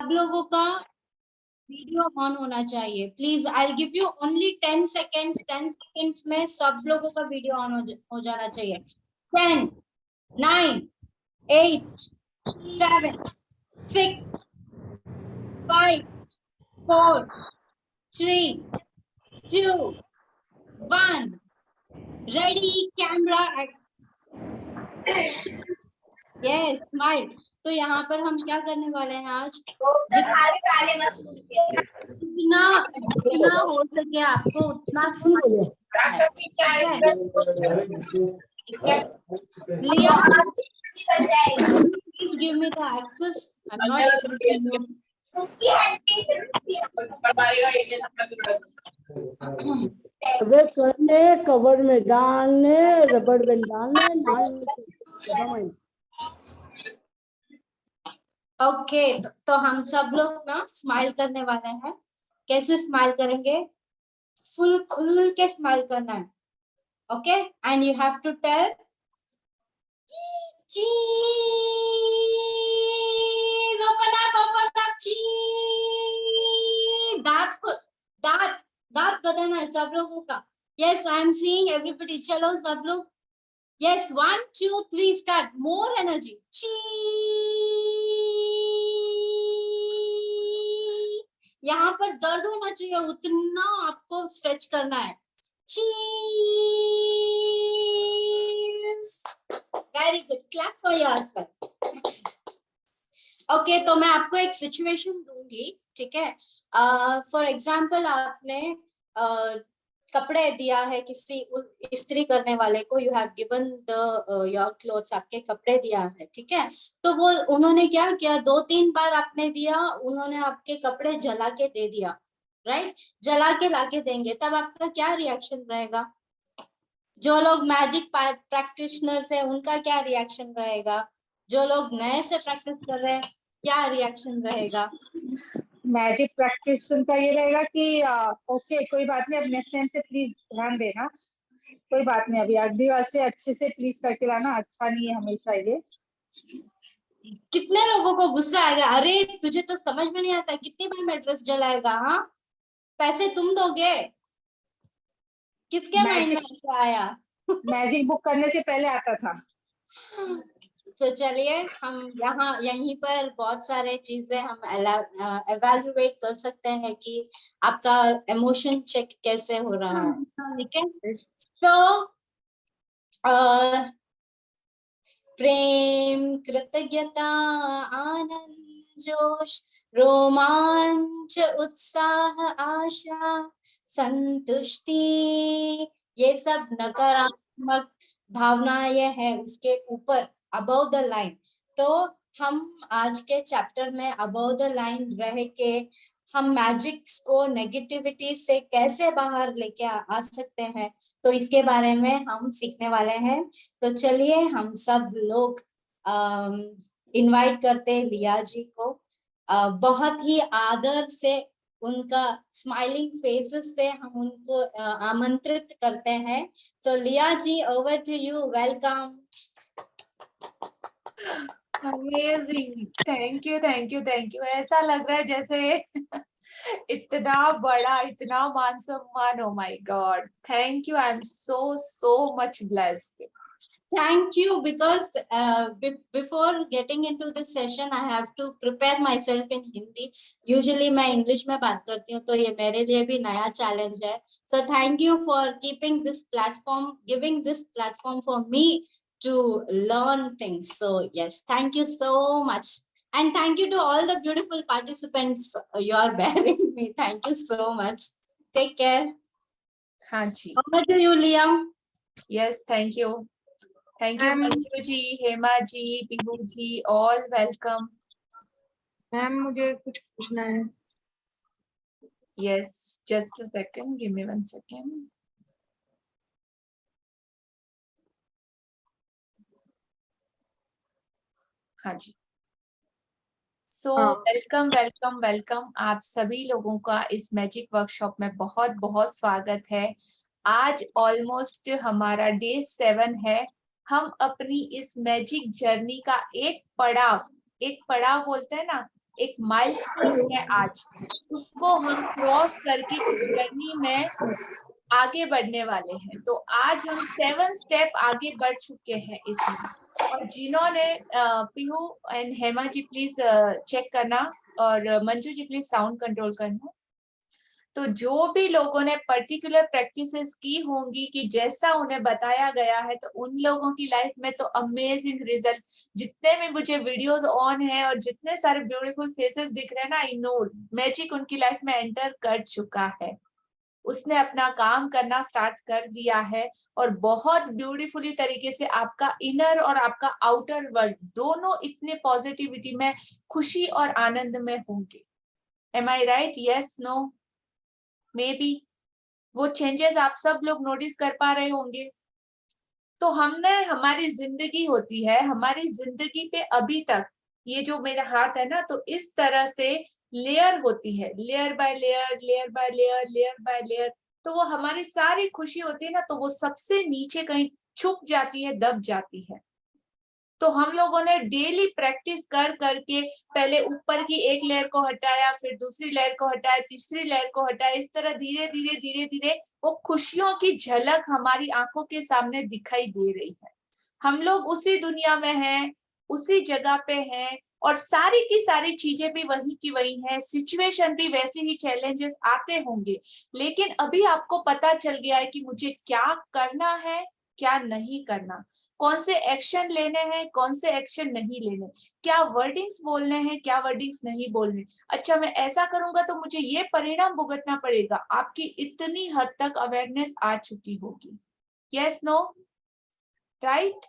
सब लोगों का वीडियो ऑन होना चाहिए please. I give you only 10 seconds. 10 seconds में सब लोगों का वीडियो ऑन हो जाना चाहिए। 10, 9, 8, 7, 6, 5, 4, 3, 2, 1। Ready, camera, yes, smile. तो यहाँ पर हम क्या करने वाले हैं आज, जितना जितना हो सके आपको उतना smile करना है, ठीक है? लिया, please give me the access. I'm not able to see you. वे करने, कवर में डालने, रबड़ बैंड डालने, ओके, तो हम सब लोग ना स्माइल करने वाले हैं। कैसे स्माइल करेंगे? फुल खुल के स्माइल करना है। Okay, and you have to tell दांत दांत बताना है सब लोगों का। Yes, I am seeing everybody. चलो सब लोग, यस, 1 2 3 स्टार्ट। More energy. यहाँ पर दर्द होना चाहिए, उतना आपको स्ट्रेच करना है। Very good, clap for yourself. Okay, तो मैं आपको एक सिचुएशन दूंगी, ठीक है? फॉर एग्जाम्पल, आपने कपड़े दिया है किसी इस्त्री करने वाले को। You have given the your clothes, आपके कपड़े दिया है, ठीक है? तो वो उन्होंने क्या किया, 2-3 बार आपने दिया, उन्होंने आपके कपड़े जला के दे दिया, राइट? जला के लाके देंगे, तब आपका क्या रिएक्शन रहेगा? जो लोग मैजिक प्रैक्टिशनर्स है उनका क्या रिएक्शन रहेगा? जो लोग नए से प्रैक्टिस कर रहे हैं, क्या रिएक्शन रहेगा? मैजिक प्रैक्टिस का ये रहेगा कि ओके, कोई बात नहीं, अब नेक्स्ट टाइम से प्लीज ध्यान देना, कोई बात नहीं, अभी अगली बार से अच्छे से प्लीज करके लाना, अच्छा नहीं है हमेशा ये। कितने लोगों को गुस्सा आएगा, अरे तुझे तो समझ में नहीं आता, कितनी बार मैं ड्रेस जलाएगा? हाँ, पैसे तुम दोगे? किसके माइंड में ऐसा आया? मैजिक बुक करने से पहले आता था। तो चलिए, हम यहीं पर बहुत सारे चीजें हम एवेल्युएट कर सकते हैं कि आपका इमोशन चेक कैसे हो रहा है, ठीक है? तो प्रेम, कृतज्ञता, आनंद, जोश, रोमांच, उत्साह, आशा, संतुष्टि, ये सब नकारात्मक भावनाएं है उसके ऊपर, अबव द लाइन। तो हम आज के चैप्टर में अबव द लाइन रह के हम मैजिक्स को नेगेटिविटी से कैसे बाहर लेके आ सकते हैं, तो इसके बारे में हम सीखने वाले हैं। तो चलिए, हम सब लोग इनवाइट करते हैं लिया जी को। बहुत ही आदर से, उनका स्माइलिंग फेसेस से हम उनको आमंत्रित करते हैं। तो Liya ji, over to you, welcome. Amazing, thank you thank you thank you. ऐसा लग रहा है जैसे इतना बड़ा, इतना मान सम्मान। Oh my God, thank you, I am so much blessed. Thank you, because before getting into this session, I have to prepare myself in Hindi. Usually मैं English में बात करती हूँ, तो ये मेरे लिए भी नया challenge है. So thank you for keeping this platform, giving this platform for me to learn things. So yes, thank you so much. And thank you to all the beautiful participants. You are bearing me. Thank you so much. Take care. हाँ जी, Over to you, Liam. yes, thank you. Thank you, Manju ji, Hema ji, Pihu ji, all welcome. Ma'am मुझे कुछ पूछना है। Yes, just a second, give me 1 second. हाँ जी, so welcome आप सभी लोगों का इस मैजिक वर्कशॉप में बहुत बहुत स्वागत है। आज ऑलमोस्ट हमारा डे 7 है। हम अपनी इस मैजिक जर्नी का एक पड़ाव बोलते हैं ना, एक माइलस्टोन है आज, उसको हम क्रॉस करके इस जर्नी में आगे बढ़ने वाले हैं। तो आज हम 7 स्टेप आगे बढ़ चुके हैं इसमें। और जिन्होंने Pihu and Hema ji please check करना, और Manju ji please sound control करना। तो जो भी लोगों ने पर्टिकुलर प्रैक्टिसेस की होंगी कि जैसा उन्हें बताया गया है, तो उन लोगों की लाइफ में तो अमेजिंग रिजल्ट, जितने भी मुझे वीडियोस ऑन है और जितने सारे ब्यूटीफुल फेसेस दिख रहे हैं ना, आई नो मैजिक उनकी लाइफ में एंटर कर चुका है। उसने अपना काम करना स्टार्ट कर दिया है और बहुत ब्यूटीफुली तरीके से आपका इनर और आपका आउटर वर्ल्ड दोनों इतने पॉजिटिविटी में, खुशी और आनंद में होंगे। Am I right? Yes, no, maybe? वो चेंजेस आप सब लोग नोटिस कर पा रहे होंगे। तो हमने, हमारी जिंदगी होती है, हमारी जिंदगी पे अभी तक ये जो मेरा हाथ है ना, तो इस तरह से लेयर होती है, layer by layer, layer by layer, layer by layer. तो वो हमारी सारी खुशी होती है ना, तो वो सबसे नीचे कहीं छुप जाती है, दब जाती है। तो हम लोगों ने डेली प्रैक्टिस कर करके पहले ऊपर की एक लेयर को हटाया, फिर दूसरी लेयर को हटाया, तीसरी लेयर को हटाया, इस तरह धीरे धीरे धीरे धीरे वो खुशियों की झलक हमारी आंखों के सामने दिखाई दे रही है। हम लोग उसी दुनिया में हैं, उसी जगह पे हैं, और सारी की सारी चीजें भी वही की वही हैं, सिचुएशन भी वैसे ही, चैलेंजेस आते होंगे। लेकिन अभी आपको पता चल गया है कि मुझे क्या करना है, क्या नहीं करना, कौन से एक्शन लेने हैं, कौन से एक्शन नहीं लेने, क्या वर्डिंग्स बोलने हैं, क्या वर्डिंग्स नहीं बोलने। अच्छा, मैं ऐसा करूंगा तो मुझे ये परिणाम भुगतना पड़ेगा। आपकी इतनी हद तक अवेयरनेस आ चुकी होगी। Yes, no, right?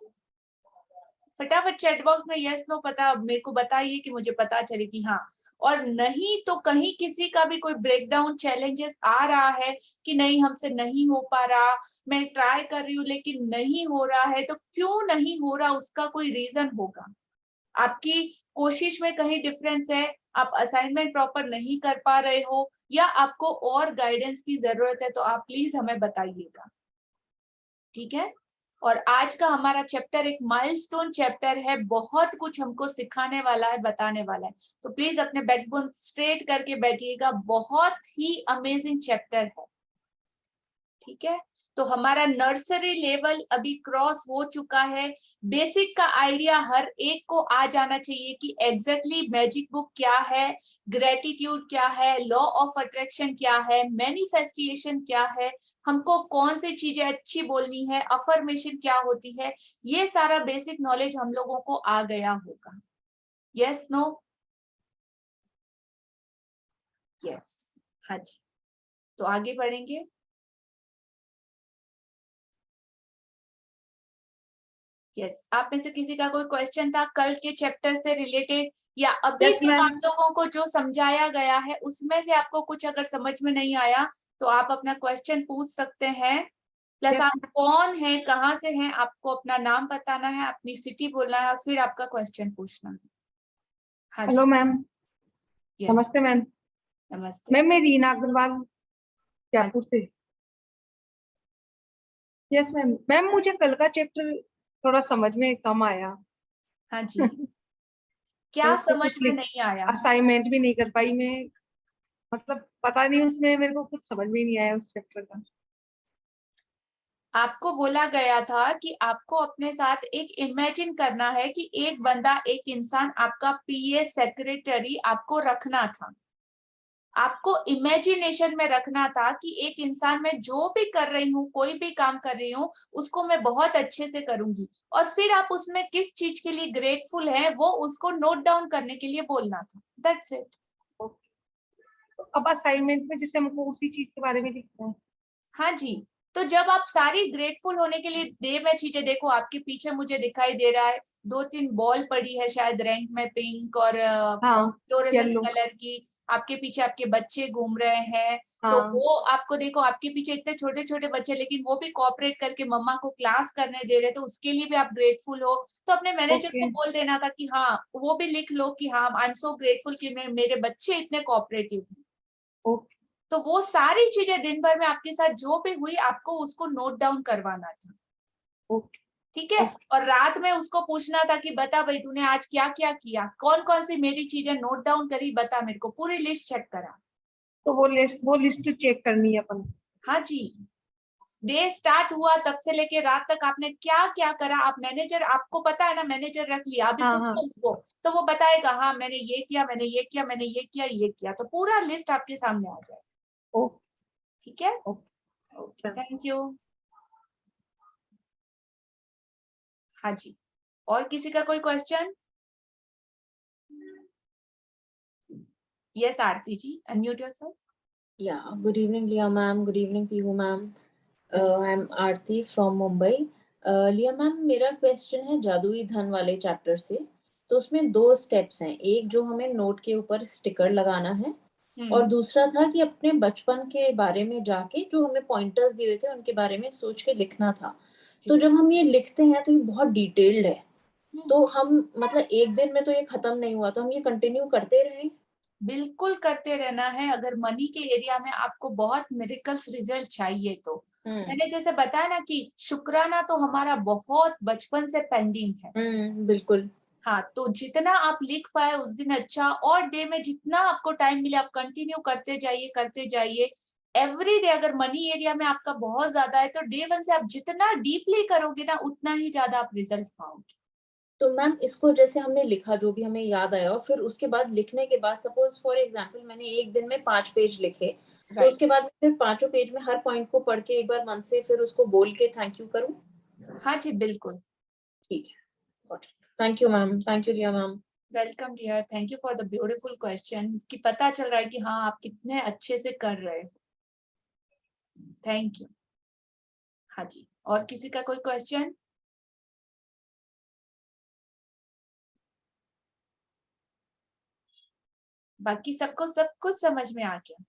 फटाफट चैट बॉक्स में यस नो पता मेरे को बताइए कि मुझे पता चले कि हाँ। और नहीं तो कहीं किसी का भी कोई ब्रेकडाउन, चैलेंजेस आ रहा है कि नहीं, हमसे नहीं हो पा रहा, मैं ट्राई कर रही हूँ लेकिन नहीं हो रहा है, तो क्यों नहीं हो रहा, उसका कोई रीजन होगा। आपकी कोशिश में कहीं डिफरेंस है, आप असाइनमेंट प्रॉपर नहीं कर पा रहे हो, या आपको और गाइडेंस की जरूरत है, तो आप प्लीज हमें बताइएगा, ठीक है? और आज का हमारा चैप्टर एक माइलस्टोन चैप्टर है, बहुत कुछ हमको सिखाने वाला है, बताने वाला है। तो प्लीज अपने बैकबोन स्ट्रेट करके बैठिएगा, बहुत ही अमेजिंग चैप्टर है, ठीक है? तो हमारा नर्सरी लेवल अभी क्रॉस हो चुका है। बेसिक का आइडिया हर एक को आ जाना चाहिए कि एग्जैक्टली मैजिक बुक क्या है, ग्रेटिट्यूड क्या है, लॉ ऑफ अट्रैक्शन क्या है, मैनिफेस्टेशन क्या है, हमको कौन सी चीजें अच्छी बोलनी है, अफर्मेशन क्या होती है, ये सारा बेसिक नॉलेज हम लोगों को आ गया होगा। Yes, no? यस, हाँ जी। तो आगे बढ़ेंगे। यस, आप में से किसी का कोई क्वेश्चन था कल के चैप्टर से रिलेटेड, या अभी Yes, तक ma'am. आप लोगों को जो समझाया गया है उसमें से आपको कुछ अगर समझ में नहीं आया तो आप अपना क्वेश्चन पूछ सकते हैं। प्लस Yes, आप कौन है, कहाँ से हैं, आपको अपना नाम बताना है, अपनी सिटी बोलना है, और फिर आपका क्वेश्चन पूछना है। हाँ हेलो जी, मैम। यस, नमस्ते मैम। नमस्ते। मैम मैं रीना अग्रवाल जयपुर से। Yes ma'am. मैम मुझे कल का चैप्टर थोड़ा समझ में कम आया। हाँ जी, क्या तो उस पर समझ कुछ में नहीं आया? असाइनमेंट भी नहीं कर पाई मैं, मतलब पता नहीं, उसमें मेरे को कुछ समझ में नहीं आया उस चैप्टर का। आपको बोला गया था कि आपको अपने साथ एक इमेजिन करना है कि एक बंदा, एक इंसान, आपका पीए सेक्रेटरी आपको रखना था। आपको इमेजिनेशन में रखना था कि एक इंसान, मैं जो भी कर रही हूँ, कोई भी काम कर रही हूँ, उसको मैं बहुत अच्छे से करूंगी। और फिर आप उसमें किस चीज के लिए ग्रेटफुल है वो उसको नोट डाउन करने के लिए बोलना था। That's it. तो अब असाइनमेंट में जैसे हमको उसी चीज के बारे में लिखना है। हाँ जी, तो जब आप सारी ग्रेटफुल होने के लिए डे में चीजें, देखो आपके पीछे मुझे दिखाई दे रहा है 2-3 बॉल पड़ी है शायद रैंक में, पिंक और हाँ, फ्लोरेसेंट येलो। कलर की। आपके पीछे आपके बच्चे घूम रहे हैं। तो हाँ। वो आपको देखो, आपके पीछे इतने छोटे छोटे बच्चे, लेकिन वो भी कोऑपरेट करके मम्मा को क्लास करने दे रहे, तो उसके लिए भी आप ग्रेटफुल हो। तो अपने मैनेजर ओके को बोल देना था कि हाँ, वो भी लिख लो कि हाँ, आई एम सो ग्रेटफुल कि मेरे बच्चे इतने कोऑपरेटिव हैं। ओके तो वो सारी चीजें दिन भर में आपके साथ जो भी हुई, आपको उसको नोट डाउन करवाना था। ओके। ठीक है। और रात में उसको पूछना था कि बता भाई तूने आज क्या क्या किया, कौन कौन सी मेरी चीजें नोट डाउन करी, बता मेरे को, पूरी लिस्ट चेक करा। तो वो लिस्ट चेक करनी है अपन। हाँ जी, डे स्टार्ट हुआ तब से लेके रात तक आपने क्या क्या करा। आप मैनेजर, आपको पता है ना, मैनेजर रख लिया, अभी हाँ, पूछो हाँ। उसको तो वो बताएगा हाँ मैंने ये किया, मैंने ये किया, मैंने ये किया, ये किया, तो पूरा लिस्ट आपके सामने आ जाए। ओ, ठीक है, ओके। Okay, thank you. हाँ जी, और किसी का कोई question? Yes Aarti ji, unmute yourself. Yeah, good evening, Leah ma'am. Good evening, Pihu ma'am. I'm Aarti from Mumbai. Leah ma'am, मेरा क्वेश्चन है जादुई धन वाले चैप्टर से। तो उसमें 2 स्टेप्स हैं, एक जो हमें नोट के ऊपर स्टिकर लगाना है और दूसरा था कि अपने बचपन के बारे में जाके जो हमें पॉइंटर्स दिए थे उनके बारे में सोच के लिखना था। तो जब हम ये लिखते हैं तो ये बहुत डिटेल्ड है, तो हम मतलब एक दिन में तो ये खत्म नहीं हुआ, तो हम ये कंटिन्यू करते रहें? बिल्कुल करते रहना है। अगर मनी के एरिया में आपको बहुत मिरेकल्स रिजल्ट चाहिए तो मैंने जैसे बताया ना कि शुक्राना तो हमारा बहुत बचपन से पेंडिंग है। बिल्कुल। हाँ, तो जितना आप लिख पाए उस दिन अच्छा, और डे में जितना आपको टाइम मिले आप कंटिन्यू करते जाइए, करते जाइए एवरी डे। अगर मनी एरिया में आपका बहुत ज्यादा है तो डे 1 से आप जितना डीपली करोगे ना उतना ही ज्यादा आप रिजल्ट पाओगे। तो मैम इसको जैसे हमने लिखा जो भी हमें याद आया और फिर उसके बाद लिखने के बाद सपोज फॉर एग्जांपल मैंने एक दिन में 5 पेज लिखे, तो उसके बाद फिर 5 पेज में हर पॉइंट को पढ़ के एक बार मन से फिर उसको बोल के थैंक यू करूं? हाँ जी बिल्कुल, ठीक है, thank you ma'am, thank you Riya ma'am. Welcome dear, thank you for the beautiful question कि पता चल रहा है कि हाँ आप कितने अच्छे से कर रहे हो। Thank you. हाँ जी, और किसी का कोई क्वेश्चन? बाकी सबको सब कुछ समझ में आ गया?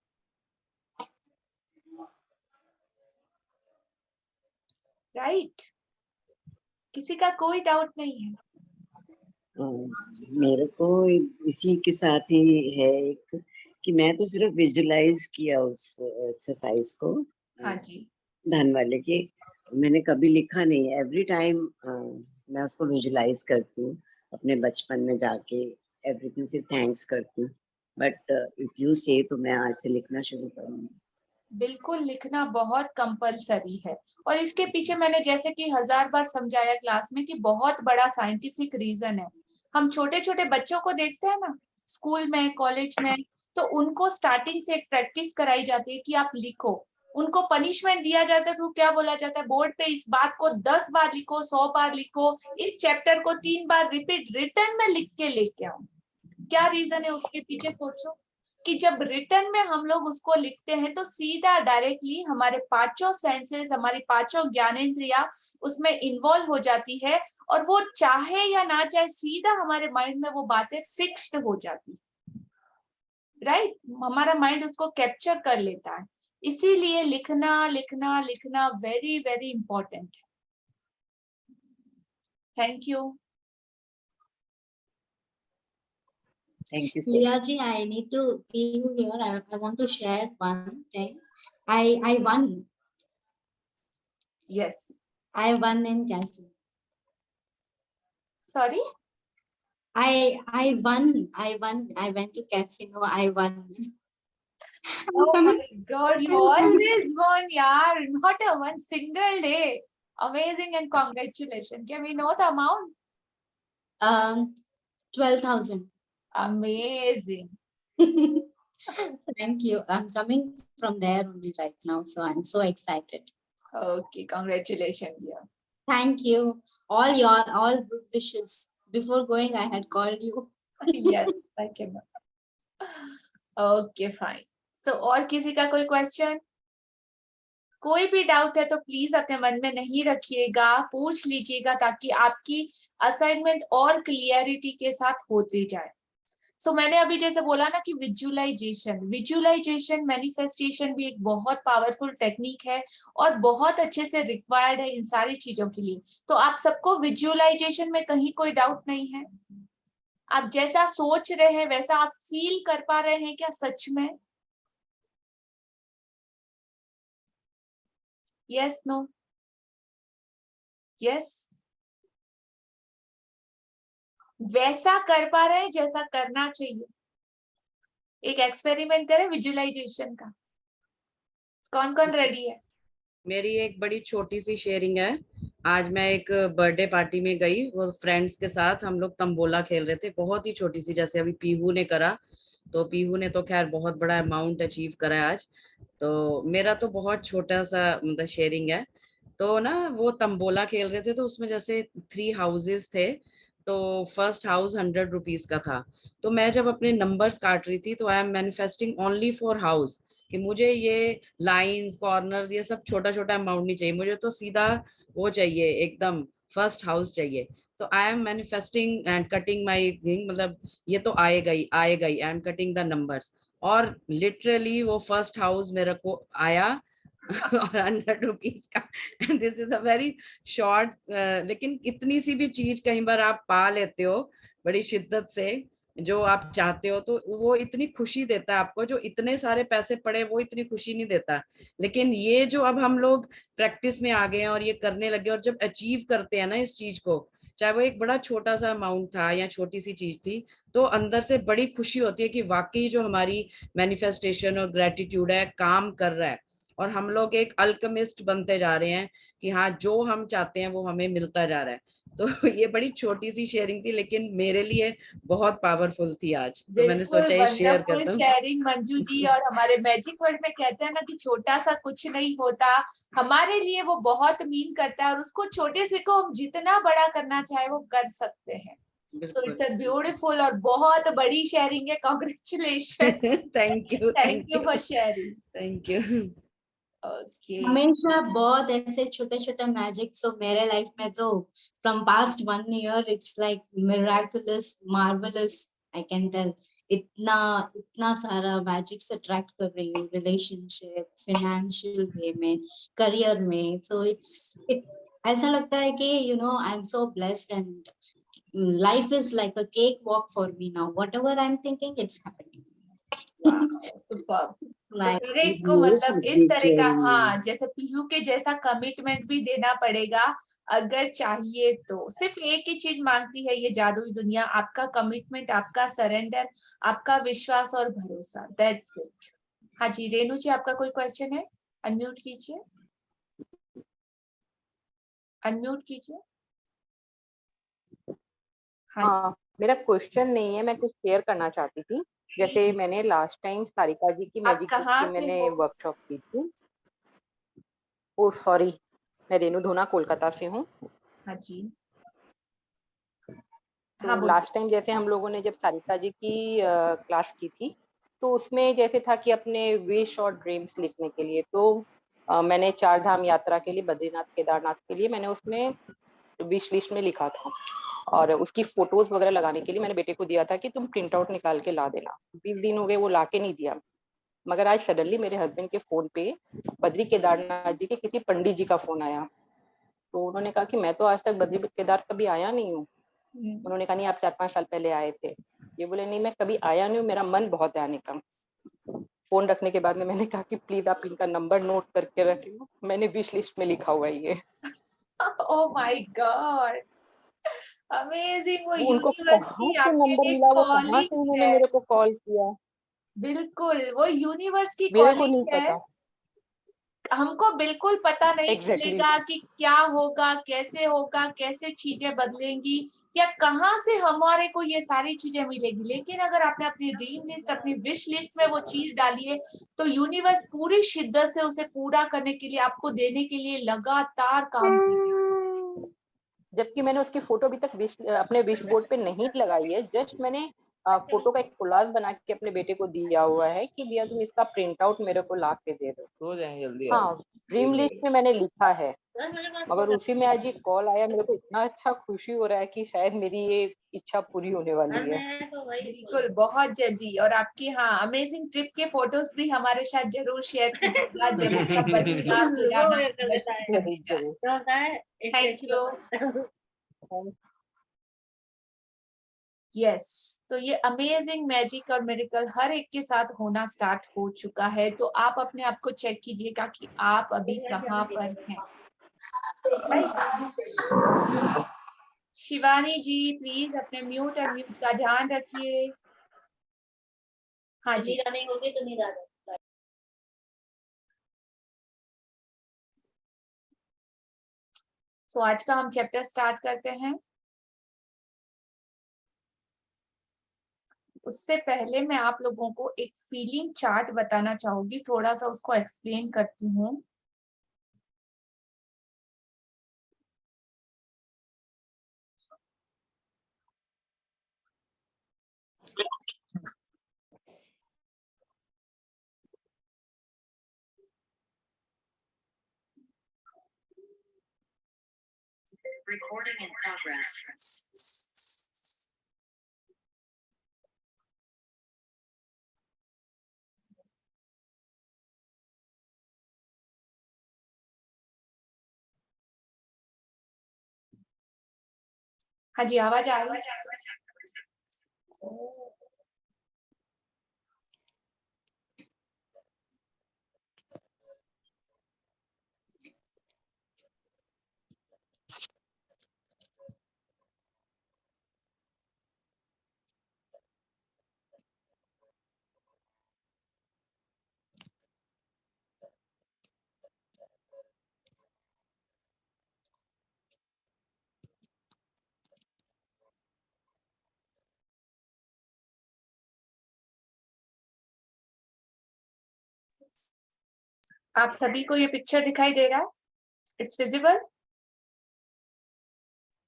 राइट, किसी का कोई डाउट नहीं है? मेरे को इसी के साथ ही है एक कि मैं तो सिर्फ विजुलाइज किया उस एक्सरसाइज को। हाँ जी, धन वाले के मैंने कभी लिखा नहीं। एवरी टाइम मैं उसको विजुलाइज करती हूँ अपने बचपन में जाके, एवरीथिंग, फिर थैंक्स करती हूँ। बट इफ यू से तो मैं आज से लिखना शुरू करूँगी। बिल्कुल लिखना बहुत कंपलसरी है। और इसके पीछे मैंने जैसे कि 1000 बार समझाया क्लास में कि बहुत बड़ा साइंटिफिक रीजन है। हम छोटे छोटे बच्चों को देखते हैं ना स्कूल में, कॉलेज में, तो उनको स्टार्टिंग से एक प्रैक्टिस कराई जाती है कि आप लिखो। उनको पनिशमेंट दिया जाता है तो क्या बोला जाता है, बोर्ड पे इस बात को 10 बार लिखो, 100 बार लिखो, इस चैप्टर को 3 बार रिपीट रिटर्न में लिख के लेके आओ। क्या रीजन है उसके पीछे सोचो कि जब रिटर्न में हम लोग उसको लिखते हैं तो सीधा डायरेक्टली हमारे 5 सेंसेस, हमारी 5 ज्ञानेंद्रिया उसमें इन्वॉल्व हो जाती है और वो चाहे या ना चाहे सीधा हमारे माइंड में वो बातें फिक्स्ड हो जाती, राइट? हमारा माइंड उसको कैप्चर कर लेता है। इसीलिए लिखना लिखना लिखना वेरी वेरी इंपॉर्टेंट है। Thank you. Thank you so Leah ji, I need to be here. I want to share one thing. I won. Yes, I won in casino. Sorry, I won. I won. I went to casino. I won. oh my god, you always won, yaar. Not a one single day. Amazing and congratulations. Can we know the amount? 12,000. Amazing. Thank you. I'm coming from there only right now, so I'm so excited. Okay, congratulations, dear. Thank you. All good wishes. Before going, I had called you. Yes, I can. Okay, fine. So, और किसी का कोई question? कोई भी doubt है तो please अपने मन में नहीं रखिएगा, पूछ लीजिएगा ताकि आपकी असाइनमेंट और क्लियरिटी के साथ होती जाए। सो मैंने अभी जैसे बोला ना कि विजुअलाइजेशन मैनिफेस्टेशन भी एक बहुत पावरफुल टेक्निक है और बहुत अच्छे से रिक्वायर्ड है इन सारी चीजों के लिए। तो आप सबको विजुअलाइजेशन में कहीं कोई डाउट नहीं है? आप जैसा सोच रहे हैं वैसा आप फील कर पा रहे हैं क्या सच में? Yes, no, yes? वैसा कर पा रहे हैं जैसा करना चाहिए? एक एक्सपेरिमेंट करें विजुअलाइजेशन का। कौन कौन रेडी है? मेरी एक बड़ी छोटी सी शेयरिंग है। आज मैं एक बर्थडे पार्टी में गई, वो फ्रेंड्स के साथ हम लोग तंबोला खेल रहे थे, बहुत ही छोटी सी, जैसे अभी पीहू ने करा। तो पीहू ने तो खैर बहुत बड़ा अमाउंट अचीव करा है आज। तो मेरा तो बहुत छोटा सा मतलब शेयरिंग है। तो ना वो तंबोला खेल रहे थे, तो उसमें जैसे 3 हाउसेस थे। तो फर्स्ट हाउस 100 रुपीज का था। तो मैं जब अपने नंबर्स काट रही थी, तो I am manifesting only for house, कि मुझे ये लाइंस कॉर्नर्स ये सब छोटा छोटा अमाउंट नहीं चाहिए, मुझे तो सीधा वो चाहिए, एकदम फर्स्ट हाउस चाहिए। तो I am manifesting and cutting my thing, मतलब ये तो आएगा ही आएगा ही, I am cutting the numbers. और लिटरली वो फर्स्ट हाउस मेरे को आया और 100 रुपीज का। And this is a very short, लेकिन इतनी सी भी चीज कई बार आप पा लेते हो बड़ी शिद्दत से, जो आप चाहते हो, तो वो इतनी खुशी देता है आपको। जो इतने सारे पैसे पड़े वो इतनी खुशी नहीं देता। लेकिन ये जो अब हम लोग प्रैक्टिस में आ गए हैं और ये करने लगे, और जब अचीव करते हैं ना इस चीज को, चाहे वो एक बड़ा छोटा सा अमाउंट था या छोटी सी चीज थी, तो अंदर से बड़ी खुशी होती है कि वाकई जो हमारी मैनिफेस्टेशन और ग्रेटिट्यूड है काम कर रहा है। और हम लोग एक अल्केमिस्ट बनते जा रहे हैं कि हाँ, जो हम चाहते हैं वो हमें मिलता जा रहा है। तो ये बड़ी छोटी सी शेयरिंग थी, लेकिन मेरे लिए बहुत पावरफुल थी आज, तो मैंने बिल्कुल सोचा ये शेयर वंडरफुल करता हूँ। शेयरिंग मंजू जी। और हमारे मैजिक वर्ल्ड में कहते हैं ना कि छोटा सा कुछ नहीं होता, हमारे लिए वो बहुत मीन करता है, और उसको छोटे से को हम जितना बड़ा करना चाहे वो कर सकते हैं। सो इट्स अ ब्यूटीफुल और बहुत बड़ी शेयरिंग है। Congratulation. Thank you, thank you for sharing. Thank you. Okay. हमेशा बहुत ऐसे छोटे छोटे मैजिक, तो मेरे लाइफ में तो from past 1 year it's like miraculous marvellous, I can tell. इतना इतना सारा मैजिक्स अट्रैक्ट कर रही हूँ, रिलेशनशिप, फाइनेंशियल वे में, करियर में। सो इट ऐसा लगता है कि I am so blessed, and life is like a cake walk for me now. What ever I am thinking it's happening. Super. तो Right. हर एक को मतलब इस तरह का, हाँ, जैसे पीयू के जैसा कमिटमेंट भी देना पड़ेगा अगर चाहिए तो। सिर्फ एक ही चीज मांगती है ये जादुई दुनिया, आपका कमिटमेंट, आपका सरेंडर, आपका विश्वास और भरोसा। That's it. हाँ जी रेनू जी, आपका कोई क्वेश्चन है? अनम्यूट कीजिए, अनम्यूट कीजिए। हाँ जी। हाँ, मेरा क्वेश्चन नहीं है, मैं कुछ शेयर करना चाहती थी। जैसे मैंने लास्ट टाइम सारिका जी की आप मैजिक बुक कहाँ की से मैंने हो? वर्कशॉप की थी। ओ सॉरी, मैं रेनू धोना कोलकाता से हूँ। हाँ जी। तो हाँ बोलिए। लास्ट टाइम जैसे हम लोगों ने जब सारिका जी की क्लास की थी, तो उसमें जैसे था कि अपने विश और ड्रीम्स लिखने के लिए, तो मैंने 4 धाम यात्रा के लिए, बद्रीनाथ केदारनाथ के लिए, मैंने उसमें विश लिस्ट में लिखा था। और उसकी फोटोज वगैरह लगाने के लिए मैंने बेटे को दिया था कि तुम प्रिंट आउट निकाल के ला देना। 20 दिन हो गए वो ला के नहीं दिया। मगर आज सडनली मेरे हस्बैंड के फोन पे बद्री केदारनाथ जी के किसी पंडित जी का फोन आया। तो उन्होंने कहा कि मैं तो आज तक बद्री केदार कभी आया नहीं हूँ। उन्होंने कहा नहीं, आप 4-5 साल पहले आए थे। ये बोले नहीं, मैं कभी आया नहीं हूँ, मेरा मन बहुत है आने का। फोन रखने के बाद में मैंने कहा कि प्लीज आप इनका नंबर नोट करके रखिए, मैंने विश लिस्ट में लिखा हुआ है ये। Oh my God, amazing. वो उनको यूनिवर्स कहाँ की से आपके नंबर लिए मिला, वो कहाँ से कॉलिंग उन्होंने है। मेरे को कॉल किया, बिल्कुल, वो यूनिवर्स की मेरे को नहीं कॉलिंग है। पता। हमको बिल्कुल पता नहीं एग्जैक्टली चलेगा कि क्या होगा, कैसे चीजें बदलेंगी, या कहाँ से हमारे को ये सारी चीजें मिलेगी। लेकिन अगर आपने अपनी ड्रीम लिस्ट, अपनी विश लिस्ट में वो चीज डाली है, तो यूनिवर्स पूरी शिद्दत से उसे पूरा करने के लिए, आपको देने के लिए लगातार काम करेगा। जबकि मैंने उसकी फोटो अभी तक अपने विश बोर्ड पे नहीं लगाई है। जस्ट मैंने फोटो का एक कोलाज बना के अपने बेटे को दिया हुआ है कि भैया तुम इसका प्रिंट आउट मेरे को ला के दे दो। हो जाएंगे जल्दी। हाँ, ड्रीम लिस्ट में मैंने लिखा है, मगर उसी में आज ये कॉल आया। मेरे को इतना अच्छा खुशी हो रहा है कि शायद मेरी ये इच्छा पूरी होने वाली है। बिल्कुल, बहुत जल्दी। और आपकी हाँ अमेजिंग ट्रिप के फोटोज भी हमारे साथ जरूर शेयर कीजिएगा, जब उसका बद्रीनाथ केदारनाथ दर्शन करने जाए। Thank you. यस, तो ये अमेजिंग मैजिक और मिरेकल हर एक के साथ होना स्टार्ट हो चुका है। तो आप अपने आप को चेक कीजिएगा कि आप अभी कहाँ पर हैं। शिवानी जी प्लीज अपने म्यूट और म्यूट का ध्यान रखिए। हाँ जी, नहीं होगी तो नहीं रहा। तो आज का हम चैप्टर स्टार्ट करते हैं। उससे पहले मैं आप लोगों को एक फीलिंग चार्ट बताना चाहूंगी, थोड़ा सा उसको एक्सप्लेन करती हूँ। Recording in progress. हाँ जी, आवाज आ रही है? आप सभी को ये पिक्चर दिखाई दे रहा है? It's visible?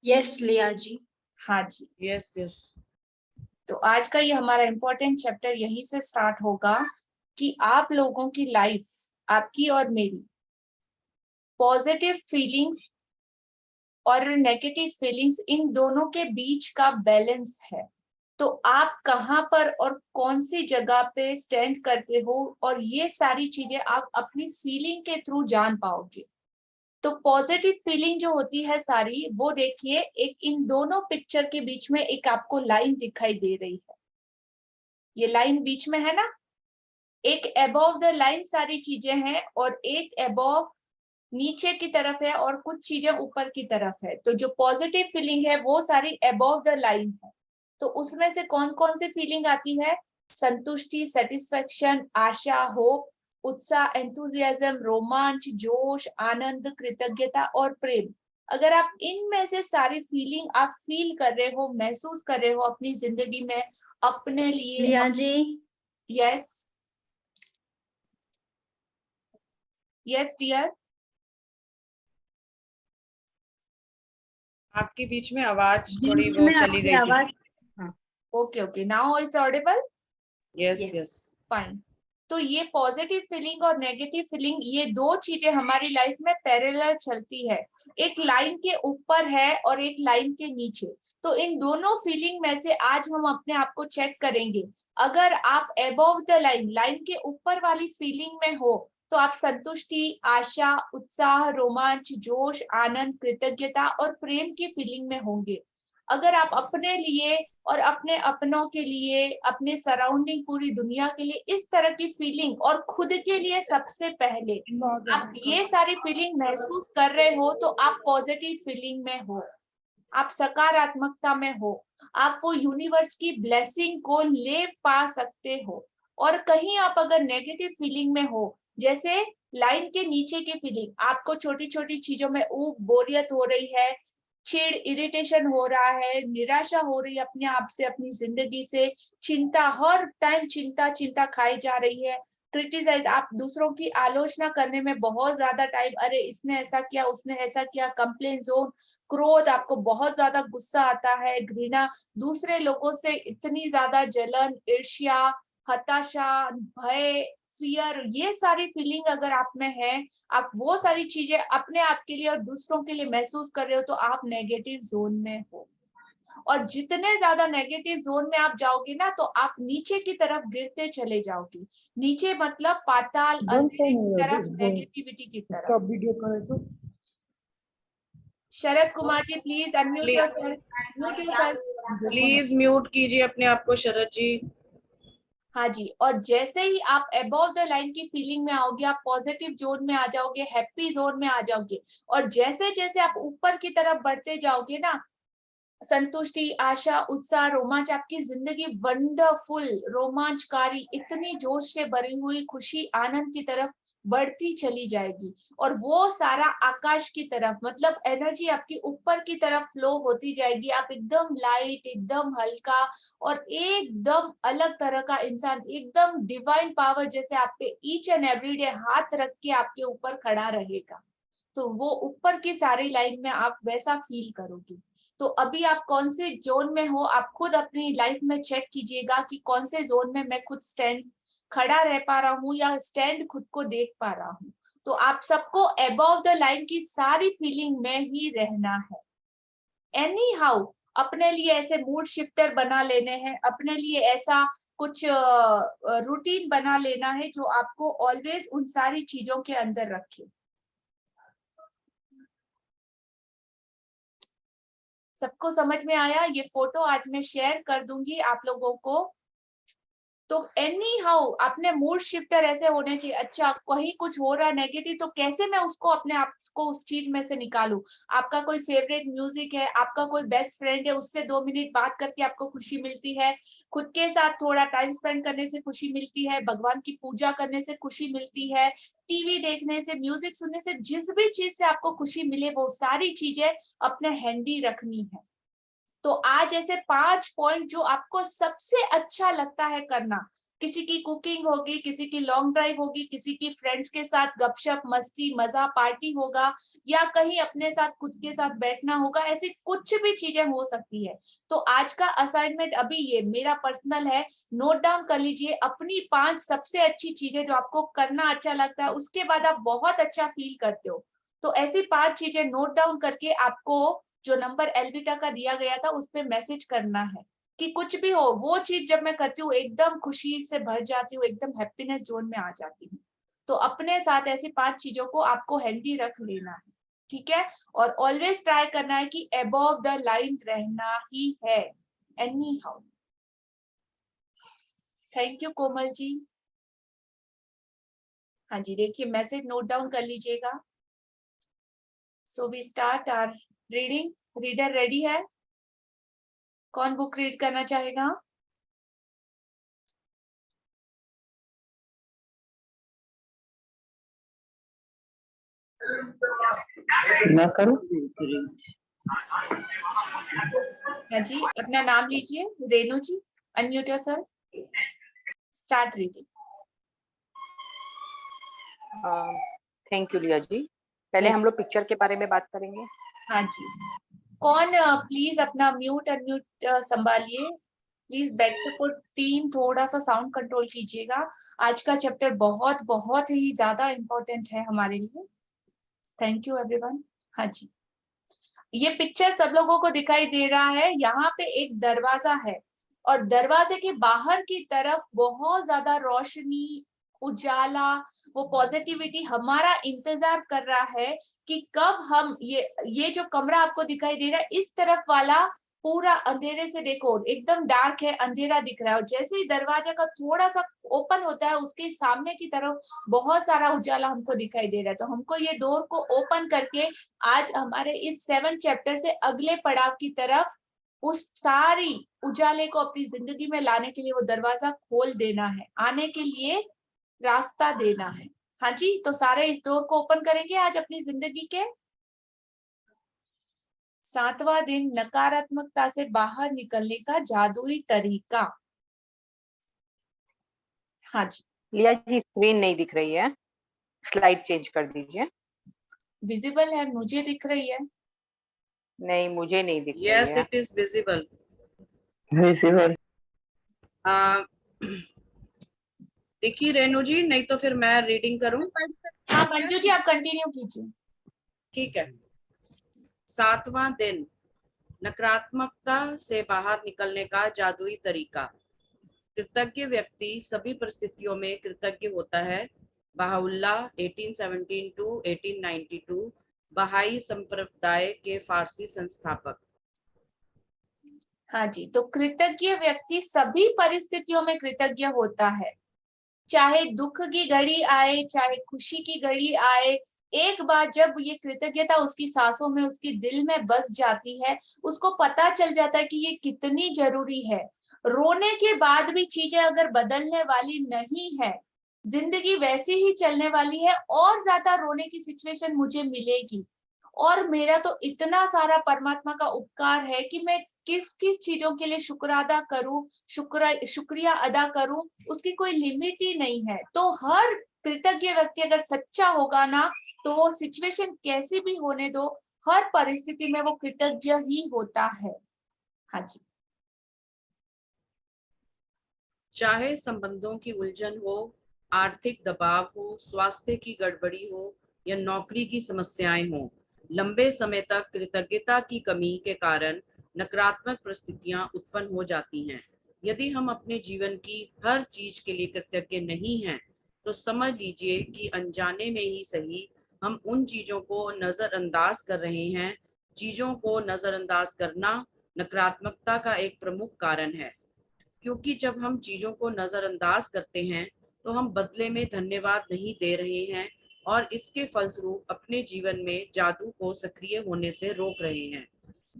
यस लिया जी। हाँ जी। Yes yes. तो आज का ये हमारा इम्पोर्टेंट चैप्टर यहीं से स्टार्ट होगा कि आप लोगों की लाइफ, आपकी और मेरी, पॉजिटिव फीलिंग्स और नेगेटिव फीलिंग्स, इन दोनों के बीच का बैलेंस है। तो आप कहाँ पर और कौन सी जगह पे स्टैंड करते हो, और ये सारी चीजें आप अपनी फीलिंग के थ्रू जान पाओगे। तो पॉजिटिव फीलिंग जो होती है सारी, वो देखिए, एक इन दोनों पिक्चर के बीच में एक आपको लाइन दिखाई दे रही है। ये लाइन बीच में है ना, एक अबव द लाइन सारी चीजें हैं और एक अबव नीचे की तरफ है और कुछ चीजें ऊपर की तरफ है। तो जो पॉजिटिव फीलिंग है वो सारी अबव द लाइन है। तो उसमें से कौन कौन सी फीलिंग आती है? संतुष्टि, सेटिस्फेक्शन, आशा, होप, उत्साह, एंथुजियाज्म, रोमांच, जोश, आनंद, कृतज्ञता और प्रेम। अगर आप इनमें से सारी फीलिंग आप फील कर रहे हो, महसूस कर रहे हो अपनी जिंदगी में अपने लिए। लिया जी। Yes yes dear. आपके बीच में आवाज थोड़ी वो चली गई थी। Okay okay, now it's Audible? Yes yes fine. तो ये पॉजिटिव फीलिंग और नेगेटिव फीलिंग, ये दो चीजें हमारी लाइफ में पैरेलल चलती है। एक लाइन के ऊपर है और एक लाइन के नीचे। तो इन दोनों फीलिंग में से आज हम अपने आप को चेक करेंगे। अगर आप अबव द लाइन, लाइन के ऊपर वाली फीलिंग में हो, तो आप संतुष्टि, आशा, उत्साह, रोमांच, जोश, आनंद, कृतज्ञता और प्रेम की फीलिंग में होंगे। अगर आप अपने लिए और अपने अपनों के लिए, अपने सराउंडिंग, पूरी दुनिया के लिए इस तरह की फीलिंग, और खुद के लिए सबसे पहले आप ये सारी फीलिंग महसूस कर रहे हो, तो आप पॉजिटिव फीलिंग में हो, आप सकारात्मकता में हो, आप वो यूनिवर्स की ब्लेसिंग को ले पा सकते हो। और कहीं आप अगर नेगेटिव फीलिंग में हो, जैसे लाइन के नीचे की फीलिंग, आपको छोटी छोटी चीजों में ऊब, बोरियत हो रही है, चिड़, इरिटेशन हो रहा है, निराशा हो रही है अपने आप से, अपनी जिंदगी से, चिंता, हर टाइम चिंता चिंता खाई जा रही है, क्रिटिसाइज, आप दूसरों की आलोचना करने में बहुत ज्यादा टाइम, अरे इसने ऐसा किया, उसने ऐसा किया, कंप्लेन जोन, क्रोध, आपको बहुत ज्यादा गुस्सा आता है, घृणा, दूसरे लोगों से इतनी ज्यादा जलन, ईर्ष्या, हताशा, भय, फियर, ये सारी फीलिंग अगर आप में है, आप वो सारी चीजें अपने आप के लिए और दूसरों के लिए महसूस कर रहे हो, तो आप नेगेटिव जोन में हो। और जितने ज्यादा नेगेटिव जोन में आप जाओगे ना, तो आप नीचे की तरफ गिरते चले जाओगे। नीचे मतलब पाताल, अंधेरे की तरफ, नेगेटिविटी की तरफ। वीडियो करे तो Sharad Kumar ji please unmute yourself, mute yourself. Please mute कीजिए अपने आप को शरद जी। हाँ जी। और जैसे ही आप अबव द लाइन की फीलिंग में आओगे, आप पॉजिटिव जोन में आ जाओगे, हैप्पी जोन में आ जाओगे। और जैसे जैसे आप ऊपर की तरफ बढ़ते जाओगे ना, संतुष्टि, आशा, उत्साह, रोमांच, आपकी जिंदगी वंडरफुल, रोमांचकारी, इतनी जोश से भरी हुई, खुशी, आनंद की तरफ बढ़ती चली जाएगी। और वो सारा आकाश की तरफ, मतलब एनर्जी आपकी ऊपर की तरफ फ्लो होती जाएगी। आप एकदम लाइट, एकदम हल्का और एकदम अलग तरह का इंसान, एकदम डिवाइन पावर जैसे आप पे ईच एंड एवरीडे हाथ रख के आपके ऊपर खड़ा रहेगा। तो वो ऊपर की सारी लाइन में आप वैसा फील करोगे। तो अभी आप कौन से जोन में हो, आप खुद अपनी लाइफ में चेक कीजिएगा कि कौन से जोन में मैं खुद स्टैंड खड़ा रह पा रहा हूँ या स्टैंड खुद को देख पा रहा हूँ। तो आप सबको अबव द लाइन की सारी फीलिंग में ही रहना है। एनी हाउ अपने लिए ऐसे मूड शिफ्टर बना लेने हैं, अपने लिए ऐसा कुछ रूटीन बना लेना है जो आपको ऑलवेज उन सारी चीजों के अंदर रखे। सबको समझ में आया? ये फोटो आज मैं शेयर कर दूंगी आप लोगों को। तो एनी हाउ अपने मूड शिफ्टर ऐसे होने चाहिए। अच्छा, कहीं कुछ हो रहा है नेगेटिव, तो कैसे मैं उसको अपने आप को उस चीज में से निकालूं? आपका कोई फेवरेट म्यूजिक है, आपका कोई बेस्ट फ्रेंड है, उससे 2 मिनट बात करके आपको खुशी मिलती है, खुद के साथ थोड़ा टाइम स्पेंड करने से खुशी मिलती है, भगवान की पूजा करने से खुशी मिलती है, टीवी देखने से, म्यूजिक सुनने से, जिस भी चीज से आपको खुशी मिले वो सारी चीजें अपने हैंडी रखनी है। तो आज ऐसे 5 पॉइंट जो आपको सबसे अच्छा लगता है करना, किसी की कुकिंग होगी, किसी की लॉन्ग ड्राइव होगी, किसी की फ्रेंड्स के साथ गपशप मस्ती मजा पार्टी होगा, या कहीं अपने साथ खुद के साथ बैठना होगा, ऐसी कुछ भी चीजें हो सकती है। तो आज का असाइनमेंट अभी ये मेरा पर्सनल है, नोट डाउन कर लीजिए अपनी 5 सबसे अच्छी चीजें जो आपको करना अच्छा लगता है, उसके बाद आप बहुत अच्छा फील करते हो। तो ऐसी 5 चीजें नोट डाउन करके आपको जो नंबर एलविटा का दिया गया था उस पे मैसेज करना है कि कुछ भी हो वो चीज जब मैं करती हूँ एकदम खुशी से भर जाती हूँ, एकदम हैप्पीनेस जोन में आ जाती हूँ। तो अपने साथ ऐसी 5 चीजों को आपको हैंडी रख लेना है, ठीक है? और ऑलवेज ट्राई करना है कि अबव द लाइन रहना ही है anyhow. Thank you Komal ji. हाँ जी, देखिए मैसेज नोट डाउन कर लीजिएगा। So we start our reading. Reader ready है? कौन बुक रीड करना चाहेगा? मैं करूं? हाँ जी, अपना नाम लीजिए। Renu ji, unmute yourself, start reading. Thank you Liya ji. पहले हम लोग पिक्चर के बारे में बात करेंगे। हाँ जी, कौन प्लीज अपना म्यूट अनम्यूट संभालिए। प्लीज बैक सपोर्ट टीम थोड़ा सा साउंड कंट्रोल कीजिएगा। आज का चैप्टर बहुत बहुत ही ज्यादा इम्पोर्टेंट है हमारे लिए। Thank you everyone. हाँ जी, ये पिक्चर सब लोगों को दिखाई दे रहा है। यहाँ पे एक दरवाजा है और दरवाजे के बाहर की तरफ बहुत ज्यादा रोशनी, उजाला, वो पॉजिटिविटी हमारा इंतजार कर रहा है कि कब हम ये जो कमरा आपको दिखाई दे रहा है इस तरफ वाला पूरा अंधेरे से, देखो एकदम डार्क है, अंधेरा दिख रहा है, और जैसे ही दरवाजा का थोड़ा सा ओपन होता है उसके सामने की तरफ बहुत सारा उजाला हमको दिखाई दे रहा है। तो हमको ये डोर को ओपन करके आज हमारे इस 7 चैप्टर से अगले पड़ाव की तरफ उस सारी उजाले को अपनी जिंदगी में लाने के लिए वो दरवाजा खोल देना है, आने के लिए रास्ता देना है। हाँ जी, तो सारे इस डोर को ओपन करेंगे आज अपनी जिंदगी के। 7वां दिन, नकारात्मकता से बाहर निकलने का जादुई तरीका। हाँ जी, लिया जी स्क्रीन नहीं दिख रही है, स्लाइड चेंज कर दीजिए। विजिबल है, मुझे दिख रही है। नहीं, मुझे नहीं दिख रही यस है। It is visible. विजिबल। देखिए रेनू जी, नहीं तो फिर मैं रीडिंग करूं? हाँ मंजू जी, आप कंटिन्यू कीजिए। ठीक है। 7वां दिन, नकारात्मकता से बाहर निकलने का जादुई तरीका। कृतज्ञ व्यक्ति सभी परिस्थितियों में कृतज्ञ होता है। बहाउल्लाह 1817 to 1892, बहाई संप्रदाय के फारसी संस्थापक। हाँ जी, तो कृतज्ञ व्यक्ति सभी परिस्थितियों में कृतज्ञ होता है, चाहे दुख की घड़ी आए, चाहे खुशी की घड़ी आए, एक बार जब ये कृतज्ञता उसकी सांसों में, उसकी दिल में बस जाती है, उसको पता चल जाता है कि ये कितनी जरूरी है। रोने के बाद भी चीजें अगर बदलने वाली नहीं है, जिंदगी वैसी ही चलने वाली है, और ज्यादा रोने की सिचुएशन मुझे मिलेगी। और मेरा तो इतना सारा परमात्मा का उपकार है कि मैं किस किस चीजों के लिए शुक्र अदा करूं, शुक्रिया अदा करूं, उसकी कोई लिमिट ही नहीं है। तो हर कृतज्ञ व्यक्ति अगर सच्चा होगा ना, तो वो सिचुएशन कैसी भी होने दो, हर परिस्थिति में वो कृतज्ञ ही होता है। हाँ जी। चाहे संबंधों की उलझन हो, आर्थिक दबाव हो, स्वास्थ्य की गड़बड़ी हो या नौकरी की समस्याएं हो, लंबे समय तक कृतज्ञता की कमी के कारण नकारात्मक परिस्थितियां उत्पन्न हो जाती हैं। यदि हम अपने जीवन की हर चीज के लिए कृतज्ञ नहीं हैं, तो समझ लीजिए कि अनजाने में ही सही हम उन चीजों को नजरअंदाज कर रहे हैं। चीजों को नजरअंदाज करना नकारात्मकता का एक प्रमुख कारण है, क्योंकि जब हम चीजों को नजरअंदाज करते हैं तो हम बदले में धन्यवाद नहीं दे रहे हैं और इसके फलस्वरूप अपने जीवन में जादू को सक्रिय होने से रोक रहे हैं।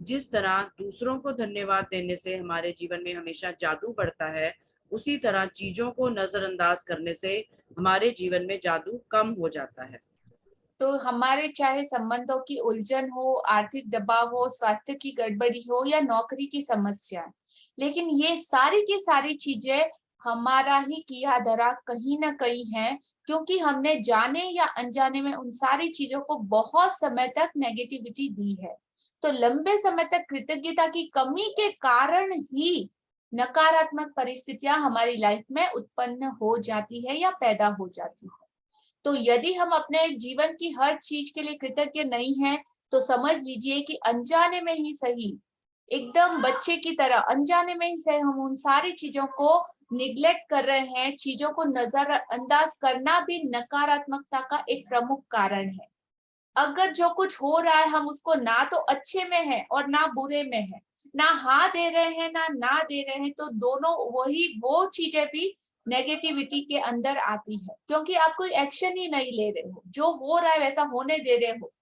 जिस तरह दूसरों को धन्यवाद देने से हमारे जीवन में हमेशा जादू बढ़ता है, उसी तरह चीजों को नजरअंदाज करने से हमारे जीवन में जादू कम हो जाता है। तो हमारे चाहे संबंधों की उलझन हो, आर्थिक दबाव हो, स्वास्थ्य की गड़बड़ी हो या नौकरी की समस्या, लेकिन ये सारी की सारी चीजें हमारा ही किया धरा कहीं ना कहीं है, क्योंकि हमने जाने या अनजाने में उन सारी चीजों को बहुत समय तक नेगेटिविटी दी है। तो लंबे समय तक कृतज्ञता की कमी के कारण ही नकारात्मक परिस्थितियां हमारी लाइफ में उत्पन्न हो जाती है या पैदा हो जाती है। तो यदि हम अपने जीवन की हर चीज के लिए कृतज्ञ नहीं हैं, तो समझ लीजिए कि अनजाने में ही सही, एकदम बच्चे की तरह अनजाने में ही सही हम उन सारी चीजों को निग्लेक्ट कर रहे हैं। चीजों को नजरअंदाज करना भी नकारात्मकता का एक प्रमुख कारण है। अगर जो कुछ हो रहा है हम उसको ना तो अच्छे में है और ना बुरे में है, ना हाँ दे रहे हैं ना दे रहे हैं, तो दोनों वो चीजें भी नेगेटिविटी के अंदर आती है, क्योंकि आप कोई एक्शन ही नहीं ले रहे हो, जो हो रहा है वैसा होने दे रहे हो।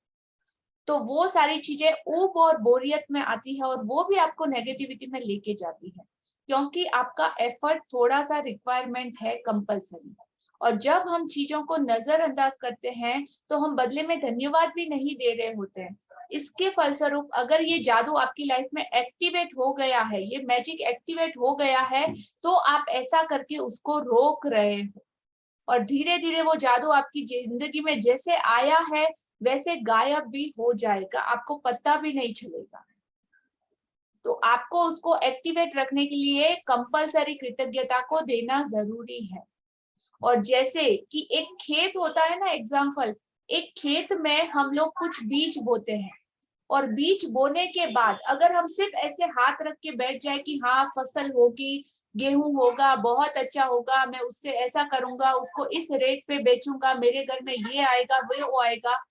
तो वो सारी चीजें ऊब और बोरियत में आती है और वो भी आपको नेगेटिविटी में लेके जाती है, क्योंकि आपका एफर्ट थोड़ा सा रिक्वायरमेंट है कंपलसरी। और जब हम चीजों को नजरअंदाज करते हैं तो हम बदले में धन्यवाद भी नहीं दे रहे होते हैं। इसके फलस्वरूप अगर ये जादू आपकी लाइफ में एक्टिवेट हो गया है, ये मैजिक एक्टिवेट हो गया है, तो आप ऐसा करके उसको रोक रहे हो और धीरे धीरे वो जादू आपकी जिंदगी में जैसे आया है वैसे गायब भी हो जाएगा, आपको पता भी नहीं चलेगा। तो आपको उसको एक्टिवेट रखने के लिए कंपलसरी कृतज्ञता को देना जरूरी है। और जैसे कि एक खेत होता है ना, एग्जाम्पल, एक खेत में हम लोग कुछ बीज बोते हैं और बीज बोने के बाद अगर हम सिर्फ ऐसे हाथ रख के बैठ जाए कि हाँ फसल होगी, गेहूं होगा, बहुत अच्छा होगा, मैं उससे ऐसा करूंगा, उसको इस रेट पे बेचूंगा, मेरे घर में ये आएगा वो आएगा,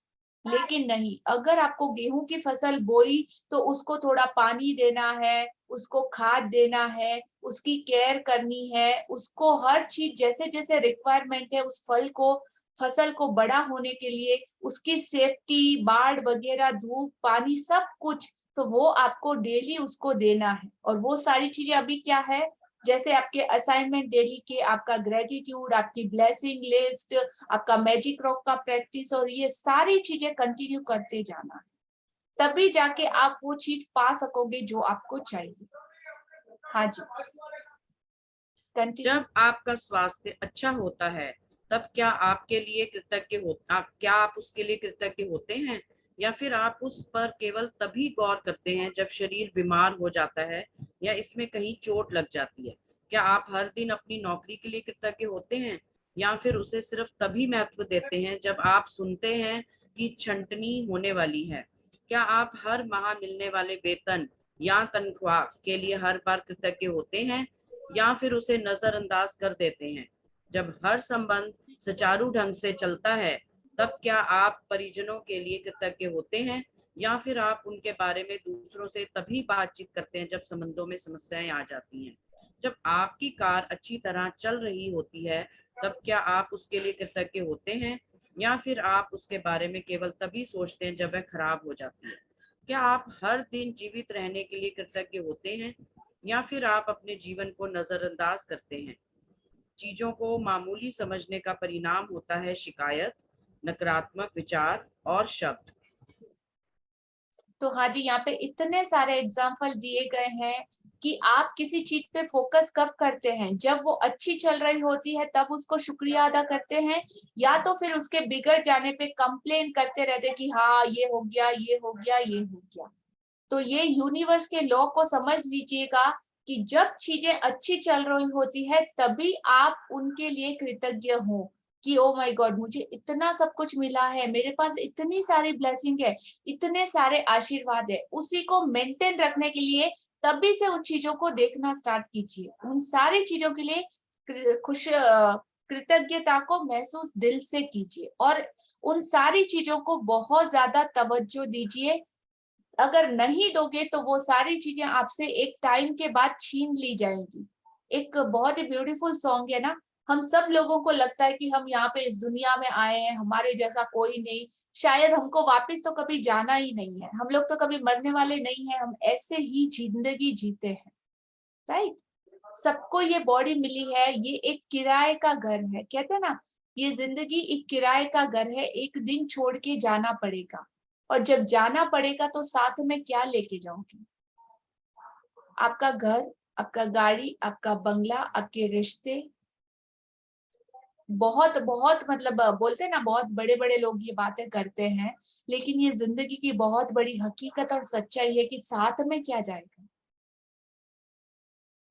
लेकिन नहीं। अगर आपको गेहूं की फसल बोई तो उसको थोड़ा पानी देना है, उसको खाद देना है, उसकी केयर करनी है, उसको हर चीज जैसे जैसे रिक्वायरमेंट है उस फसल को बड़ा होने के लिए, उसकी सेफ्टी, बाढ़ वगैरह, धूप, पानी, सब कुछ, तो वो आपको डेली उसको देना है। और वो सारी चीजें अभी क्या है, जैसे आपके असाइनमेंट डेली के, आपका ग्रेटिट्यूड, आपकी ब्लेसिंग लिस्ट, आपका मैजिक रॉक का प्रैक्टिस, और ये सारी चीजें कंटिन्यू करते जाना है, तभी जाके आप वो चीज पा सकोगे जो आपको चाहिए। हाँ जी, कंटिन्यू। जब आपका स्वास्थ्य अच्छा होता है तब क्या आपके लिए कृतज्ञ होता क्या आप उसके लिए कृतज्ञ होते हैं, या फिर आप उस पर केवल तभी गौर करते हैं जब शरीर बीमार हो जाता है या इसमें कहीं चोट लग जाती है? क्या आप हर दिन अपनी नौकरी के लिए कृतज्ञ होते हैं, या फिर उसे सिर्फ तभी महत्व देते हैं जब आप सुनते हैं कि छंटनी होने वाली है? क्या आप हर माह मिलने वाले वेतन या तनख्वाह के लिए हर बार कृतज्ञ होते हैं, या फिर उसे नजरअंदाज कर देते हैं? जब हर संबंध सुचारू ढंग से चलता है तब क्या आप परिजनों के लिए कृतज्ञ होते हैं, या फिर आप उनके बारे में दूसरों से तभी बातचीत करते हैं जब संबंधों में समस्याएं आ जाती हैं? जब आपकी कार अच्छी तरह चल रही होती है तब क्या आप उसके लिए कृतज्ञ होते हैं, या फिर आप उसके बारे में केवल तभी सोचते हैं जब वह खराब हो जाती है? क्या आप हर दिन जीवित रहने के लिए कृतज्ञ होते हैं या फिर आप अपने जीवन को नजरअंदाज करते हैं? चीजों को मामूली समझने का परिणाम होता है शिकायत, नकारात्मक विचार और शब्द। तो हाँ जी, यहाँ पे इतने सारे एग्जाम्पल दिए गए हैं कि आप किसी चीज पे फोकस कब करते हैं, जब वो अच्छी चल रही होती है तब उसको शुक्रिया अदा करते हैं, या तो फिर उसके बिगड़ जाने पे कंप्लेन करते रहते कि हाँ ये हो गया, ये हो गया, ये हो गया। तो ये यूनिवर्स के लॉ को समझ लीजिएगा कि जब चीजें अच्छी चल रही होती है तभी आप उनके लिए कृतज्ञ हो कि ओ माय गॉड, मुझे इतना सब कुछ मिला है, मेरे पास इतनी सारी ब्लेसिंग है, इतने सारे आशीर्वाद है। उसी को मेंटेन रखने के लिए तभी से उन चीजों को देखना स्टार्ट कीजिए, उन सारी चीजों के लिए कृतज्ञता को महसूस दिल से कीजिए और उन सारी चीजों को बहुत ज्यादा तवज्जो दीजिए। अगर नहीं दोगे तो वो सारी चीजें आपसे एक टाइम के बाद छीन ली जाएंगी। एक बहुत ही ब्यूटीफुल सॉन्ग है ना, हम सब लोगों को लगता है कि हम यहाँ पे इस दुनिया में आए हैं, हमारे जैसा कोई नहीं, शायद हमको वापस तो कभी जाना ही नहीं है, हम लोग तो कभी मरने वाले नहीं है, हम ऐसे ही जिंदगी जीते हैं, राइट। सबको ये बॉडी मिली है, ये एक किराए का घर है, कहते हैं ना, ये जिंदगी एक किराए का घर है, एक दिन छोड़ के जाना पड़ेगा, और जब जाना पड़ेगा तो साथ में क्या लेके जाओगे? आपका घर, आपका गाड़ी, आपका बंगला, आपके रिश्ते। बहुत बहुत मतलब बोलते हैं ना, बहुत बड़े बड़े लोग ये बातें करते हैं, लेकिन ये जिंदगी की बहुत बड़ी हकीकत और सच्चाई है कि साथ में क्या जाएगा।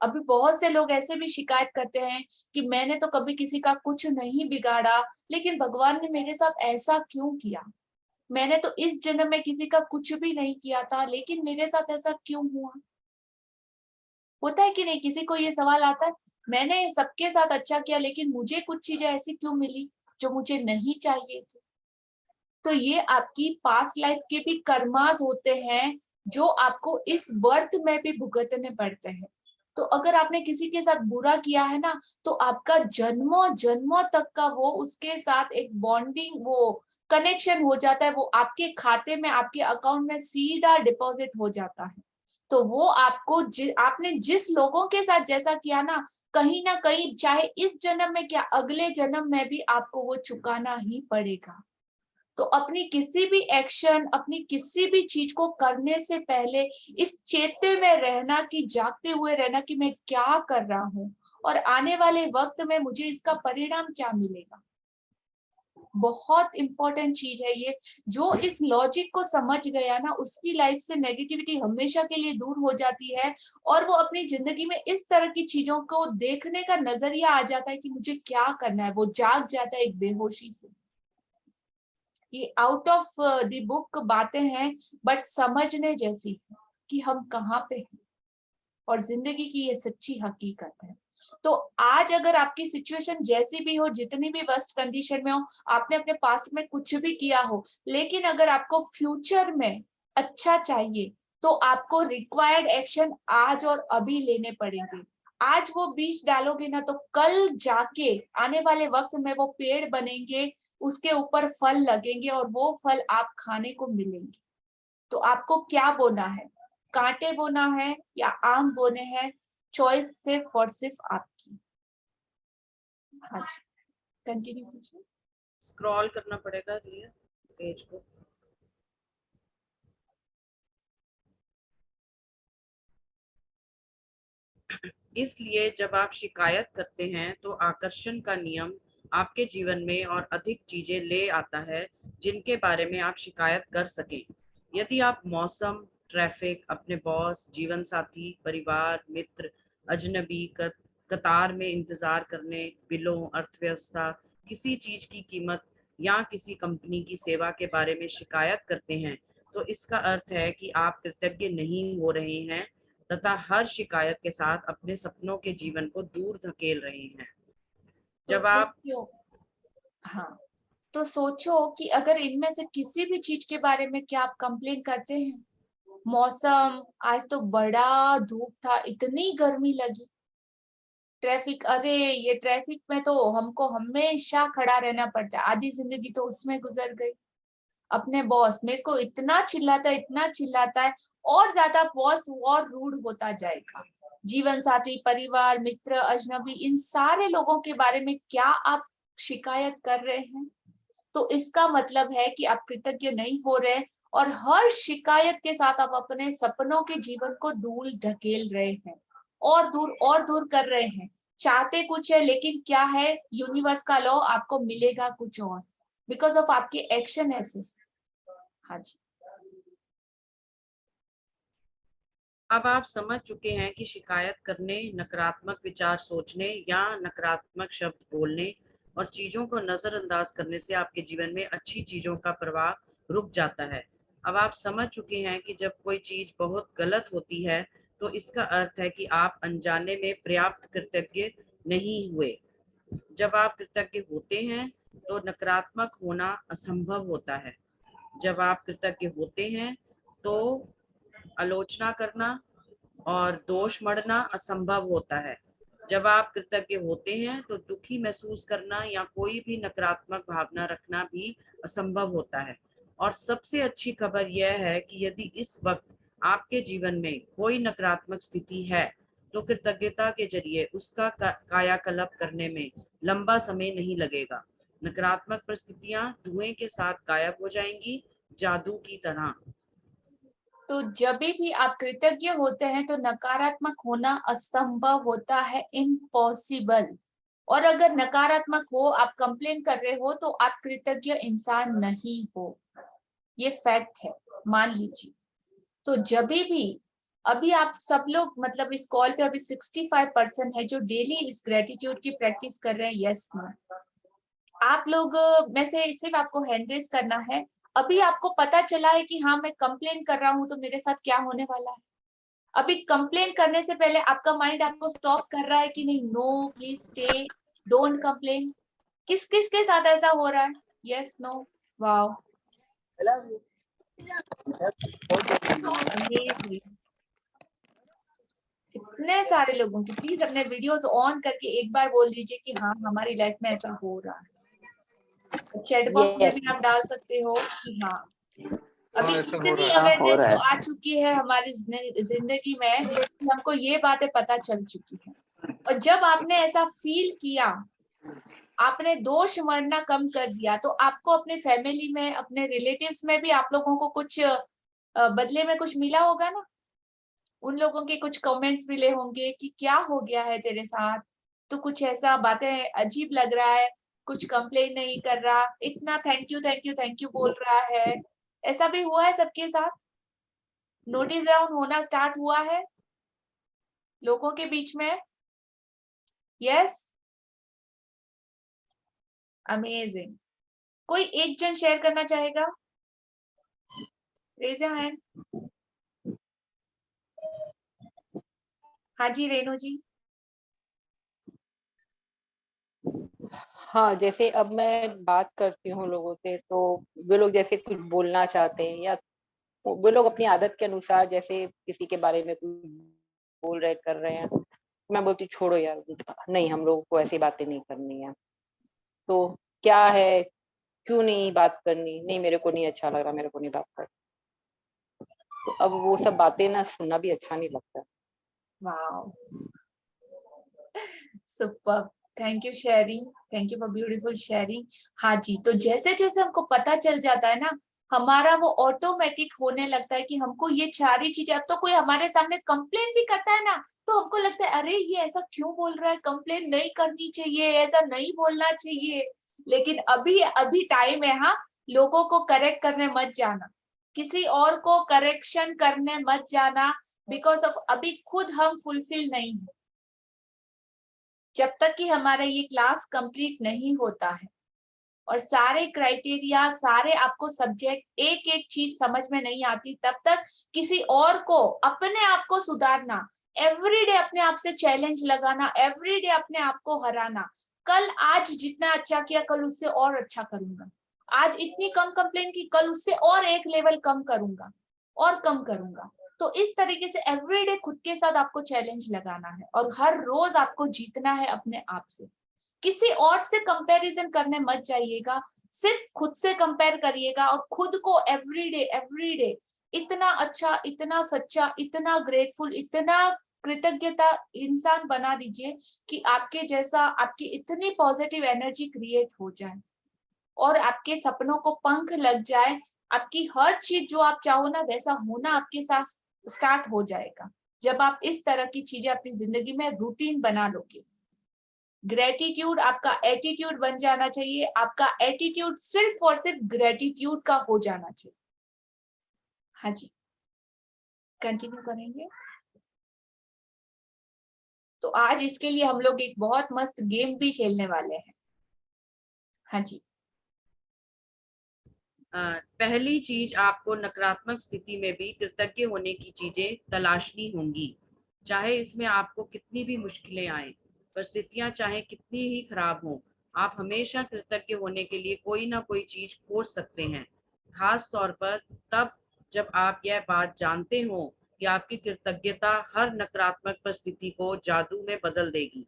अभी बहुत से लोग ऐसे भी शिकायत करते हैं कि मैंने तो कभी किसी का कुछ नहीं बिगाड़ा, लेकिन भगवान ने मेरे साथ ऐसा क्यों किया? मैंने तो इस जन्म में किसी का कुछ भी नहीं किया था, लेकिन मेरे साथ ऐसा क्यों हुआ? होता है कि नहीं? किसी को ये सवाल आता है, मैंने सबके साथ अच्छा किया लेकिन मुझे कुछ चीजें ऐसी क्यों मिली जो मुझे नहीं चाहिए थी? तो ये आपकी पास्ट लाइफ के भी कर्मास होते हैं जो आपको इस बर्थ में भी भुगतने पड़ते हैं। तो अगर आपने किसी के साथ बुरा किया है ना, तो आपका जन्मों जन्मों तक का वो उसके साथ एक बॉन्डिंग, वो कनेक्शन हो जाता है, वो आपके खाते में, आपके अकाउंट में सीधा डिपॉजिट हो जाता है। तो वो आपको आपने जिस लोगों के साथ जैसा किया ना, कहीं ना कहीं चाहे इस जन्म में क्या अगले जन्म में भी आपको वो चुकाना ही पड़ेगा। तो अपनी किसी भी एक्शन, अपनी किसी भी चीज को करने से पहले इस चेते में रहना, कि जागते हुए रहना कि मैं क्या कर रहा हूँ और आने वाले वक्त में मुझे इसका परिणाम क्या मिलेगा। बहुत इंपॉर्टेंट चीज है ये। जो इस लॉजिक को समझ गया ना, उसकी लाइफ से नेगेटिविटी हमेशा के लिए दूर हो जाती है और वो अपनी जिंदगी में इस तरह की चीजों को देखने का नजरिया आ जाता है कि मुझे क्या करना है। वो जाग जाता है एक बेहोशी से। ये आउट ऑफ द बुक बातें हैं, बट समझने जैसी है कि हम कहाँ पे हैं और जिंदगी की ये सच्ची हकीकत है। तो आज अगर आपकी सिचुएशन जैसी भी हो, जितनी भी वर्स्ट कंडीशन में हो, आपने अपने पास्ट में कुछ भी किया हो, लेकिन अगर आपको फ्यूचर में अच्छा चाहिए तो आपको रिक्वायर्ड एक्शन आज और अभी लेने पड़ेंगे। आज वो बीज डालोगे ना, तो कल जाके आने वाले वक्त में वो पेड़ बनेंगे, उसके ऊपर फल लगेंगे और वो फल आप खाने को मिलेंगे। तो आपको क्या बोना है? कांटे बोना है या आम बोने हैं? चॉइस सिर्फ और सिर्फ आपकी। हाँ जी, कंटिन्यू कीजिए। स्क्रॉल करना पड़ेगा रिया पेज को। इसलिए जब आप शिकायत करते हैं तो आकर्षण का नियम आपके जीवन में और अधिक चीजें ले आता है जिनके बारे में आप शिकायत कर सकें। यदि आप मौसम, ट्रैफिक, अपने बॉस, जीवन साथी, परिवार, मित्र, अजनबी, कतार में इंतजार करने, बिलों, अर्थव्यवस्था, किसी चीज की कीमत या किसी कंपनी की सेवा के बारे में शिकायत करते हैं, तो इसका अर्थ है कि आप कृतज्ञ नहीं हो रहे हैं तथा हर शिकायत के साथ अपने सपनों के जीवन को दूर धकेल रहे हैं। तो जब आप हाँ, तो सोचो कि अगर इनमें से किसी भी चीज के बारे में क्या आप कंप्लेन करते हैं? मौसम, आज तो बड़ा धूप था, इतनी गर्मी लगी, ट्रैफिक, अरे ये ट्रैफिक में तो हमको हमेशा खड़ा रहना पड़ता है, आधी जिंदगी तो उसमें गुजर गई। अपने बॉस मेरे को इतना चिल्लाता है, और ज्यादा बॉस और रूड होता जाएगा। जीवन साथी, परिवार, मित्र, अजनबी, इन सारे लोगों के बारे में क्या आप शिकायत कर रहे हैं? तो इसका मतलब है कि आप कृतज्ञ नहीं हो रहे, और हर शिकायत के साथ आप अपने सपनों के जीवन को दूर ढकेल रहे हैं, और दूर कर रहे हैं। चाहते कुछ है, लेकिन क्या है, यूनिवर्स का लॉ, आपको मिलेगा कुछ और, बिकॉज ऑफ आपके एक्शन ऐसे। हाँ जी। अब आप समझ चुके हैं कि शिकायत करने, नकारात्मक विचार सोचने या नकारात्मक शब्द बोलने और चीजों को नजरअंदाज करने से आपके जीवन में अच्छी चीजों का प्रवाह रुक जाता है। अब आप समझ चुके हैं कि जब कोई चीज बहुत गलत होती है तो इसका अर्थ है कि आप अनजाने में पर्याप्त कृतज्ञ नहीं हुए। जब आप कृतज्ञ होते हैं तो नकारात्मक होना असंभव होता है। जब आप कृतज्ञ होते हैं तो आलोचना करना और दोष मढ़ना असंभव होता है। जब आप कृतज्ञ होते हैं तो दुखी महसूस करना या कोई भी नकारात्मक भावना रखना भी असंभव होता है। और सबसे अच्छी खबर यह है कि यदि इस वक्त आपके जीवन में कोई नकारात्मक स्थिति है तो कृतज्ञता के जरिए उसका कायाकल्प करने में लंबा समय नहीं लगेगा। नकारात्मक परिस्थितियां धुएं के साथ गायब हो जाएंगी, जादू की तरह। तो जब भी आप कृतज्ञ होते हैं तो नकारात्मक होना असंभव होता है, इम्पॉसिबल। और अगर नकारात्मक हो, आप कंप्लेन कर रहे हो, तो आप कृतज्ञ इंसान नहीं हो, ये फैक्ट है, मान लीजिए। तो जब भी, अभी आप सब लोग मतलब इस कॉल पे अभी 65% है जो डेली इस ग्रेटिट्यूड की प्रैक्टिस कर रहे हैं। यस नो, आप लोग में से सिर्फ आपको हैंड रेज करना है। अभी आपको पता चला है कि हाँ मैं कंप्लेन कर रहा हूँ तो मेरे साथ क्या होने वाला है। अभी कंप्लेन करने से पहले आपका माइंड आपको स्टॉप कर रहा है कि नहीं, no please stay, don't complain. किस किस के साथ ऐसा हो रहा है? यस नो, वाओ, इतने सारे लोगों की। प्लीज अपने वीडियोस ऑन करके एक बार बोल दीजिए कि हाँ हमारी लाइफ में ऐसा हो रहा है। चैट बॉक्स में भी आप डाल सकते हो कि हाँ अभी इतनी अवेयरनेस तो आ चुकी है हमारी जिंदगी में कि हमको ये बातें पता चल चुकी है। और जब आपने ऐसा फील किया, आपने दोष मरना कम कर दिया, तो आपको अपने फैमिली में, अपने रिलेटिव्स में भी आप लोगों को कुछ बदले में कुछ मिला होगा ना। उन लोगों के कुछ कमेंट्स मिले होंगे कि क्या हो गया है तेरे साथ, तो कुछ ऐसा बातें अजीब लग रहा है, कुछ कंप्लेन नहीं कर रहा, इतना थैंक यू बोल रहा है। ऐसा भी हुआ है सबके साथ? नोटिस डाउन होना स्टार्ट हुआ है लोगों के बीच में? Yes, amazing. कोई एक जन शेयर करना चाहेगा? Raise your hand. हाँ जी, रेणु जी। हाँ, जैसे अब मैं बात करती हूँ लोगों से तो वे लोग जैसे कुछ बोलना चाहते हैं या वे लोग अपनी आदत के अनुसार जैसे किसी के बारे में कुछ बोल रहे कर रहे हैं, मैं बोलती छोड़ो यार, नहीं हम लोगों को ऐसी बातें नहीं करनी है। तो क्या है, क्यों नहीं बात करनी, नहीं मेरे को नहीं अच्छा लग रहा, मेरे को नहीं बात कर। तो अब वो सब बातें ना सुनना भी अच्छा नहीं लगता। Wow, super, thank you sharing, thank you for beautiful sharing. हाँ जी, तो जैसे जैसे हमको पता चल जाता है ना, हमारा वो ऑटोमेटिक होने लगता है कि हमको ये सारी चीजें, अब तो कोई हमारे सामने कंप्लेन भी करता है ना तो हमको लगता है अरे ये ऐसा क्यों बोल रहा है, कंप्लेन नहीं करनी चाहिए, ऐसा नहीं बोलना चाहिए। लेकिन अभी अभी टाइम है, हाँ, लोगों को करेक्ट करने मत जाना, किसी और को करेक्शन करने मत जाना, बिकॉज ऑफ अभी खुद हम फुलफिल नहीं है। जब तक कि हमारा ये क्लास कंप्लीट नहीं होता है और सारे क्राइटेरिया, सारे आपको सब्जेक्ट, एक एक चीज समझ में नहीं आती, तब तक किसी और को, अपने आप को सुधारना, एवरीडे अपने आप से चैलेंज लगाना, एवरीडे अपने आप को हराना। कल आज जितना अच्छा किया, कल उससे और अच्छा करूंगा। आज इतनी कम कंप्लेन की, कल उससे और एक लेवल कम करूंगा और कम करूंगा। तो इस तरीके से एवरीडे खुद के साथ आपको चैलेंज लगाना है और हर रोज आपको जीतना है अपने आप से। किसी और से कंपैरिजन करने मत जाइएगा, सिर्फ खुद से कंपेयर करिएगा और खुद को एवरीडे इतना अच्छा, इतना सच्चा, इतना ग्रेटफुल, इतना कृतज्ञता इंसान बना दीजिए कि आपके जैसा, आपकी इतनी पॉजिटिव एनर्जी क्रिएट हो जाए और आपके सपनों को पंख लग जाए। आपकी हर चीज जो आप चाहो ना वैसा होना आपके साथ स्टार्ट हो जाएगा जब आप इस तरह की चीजें अपनी जिंदगी में रूटीन बना लोगे। ग्रेटिट्यूड आपका एटीट्यूड बन जाना चाहिए, आपका एटीट्यूड सिर्फ और सिर्फ ग्रेटिट्यूड का हो जाना चाहिए। हाँ जी, कंटिन्यू करेंगे। तो आज इसके लिए हम लोग एक बहुत मस्त गेम भी खेलने वाले हैं। हाँ जी। पहली चीज, आपको नकारात्मक स्थिति में भी कृतज्ञ होने की चीजें तलाशनी होंगी, चाहे इसमें आपको कितनी भी मुश्किलें आए, परिस्थितियां चाहे कितनी ही खराब हों, आप हमेशा कृतज्ञ होने के लिए कोई ना कोई चीज खोज सकते हैं। खास तौर पर तब जब आप यह बात जानते हो कि आपकी कृतज्ञता हर नकारात्मक परिस्थिति को जादू में बदल देगी।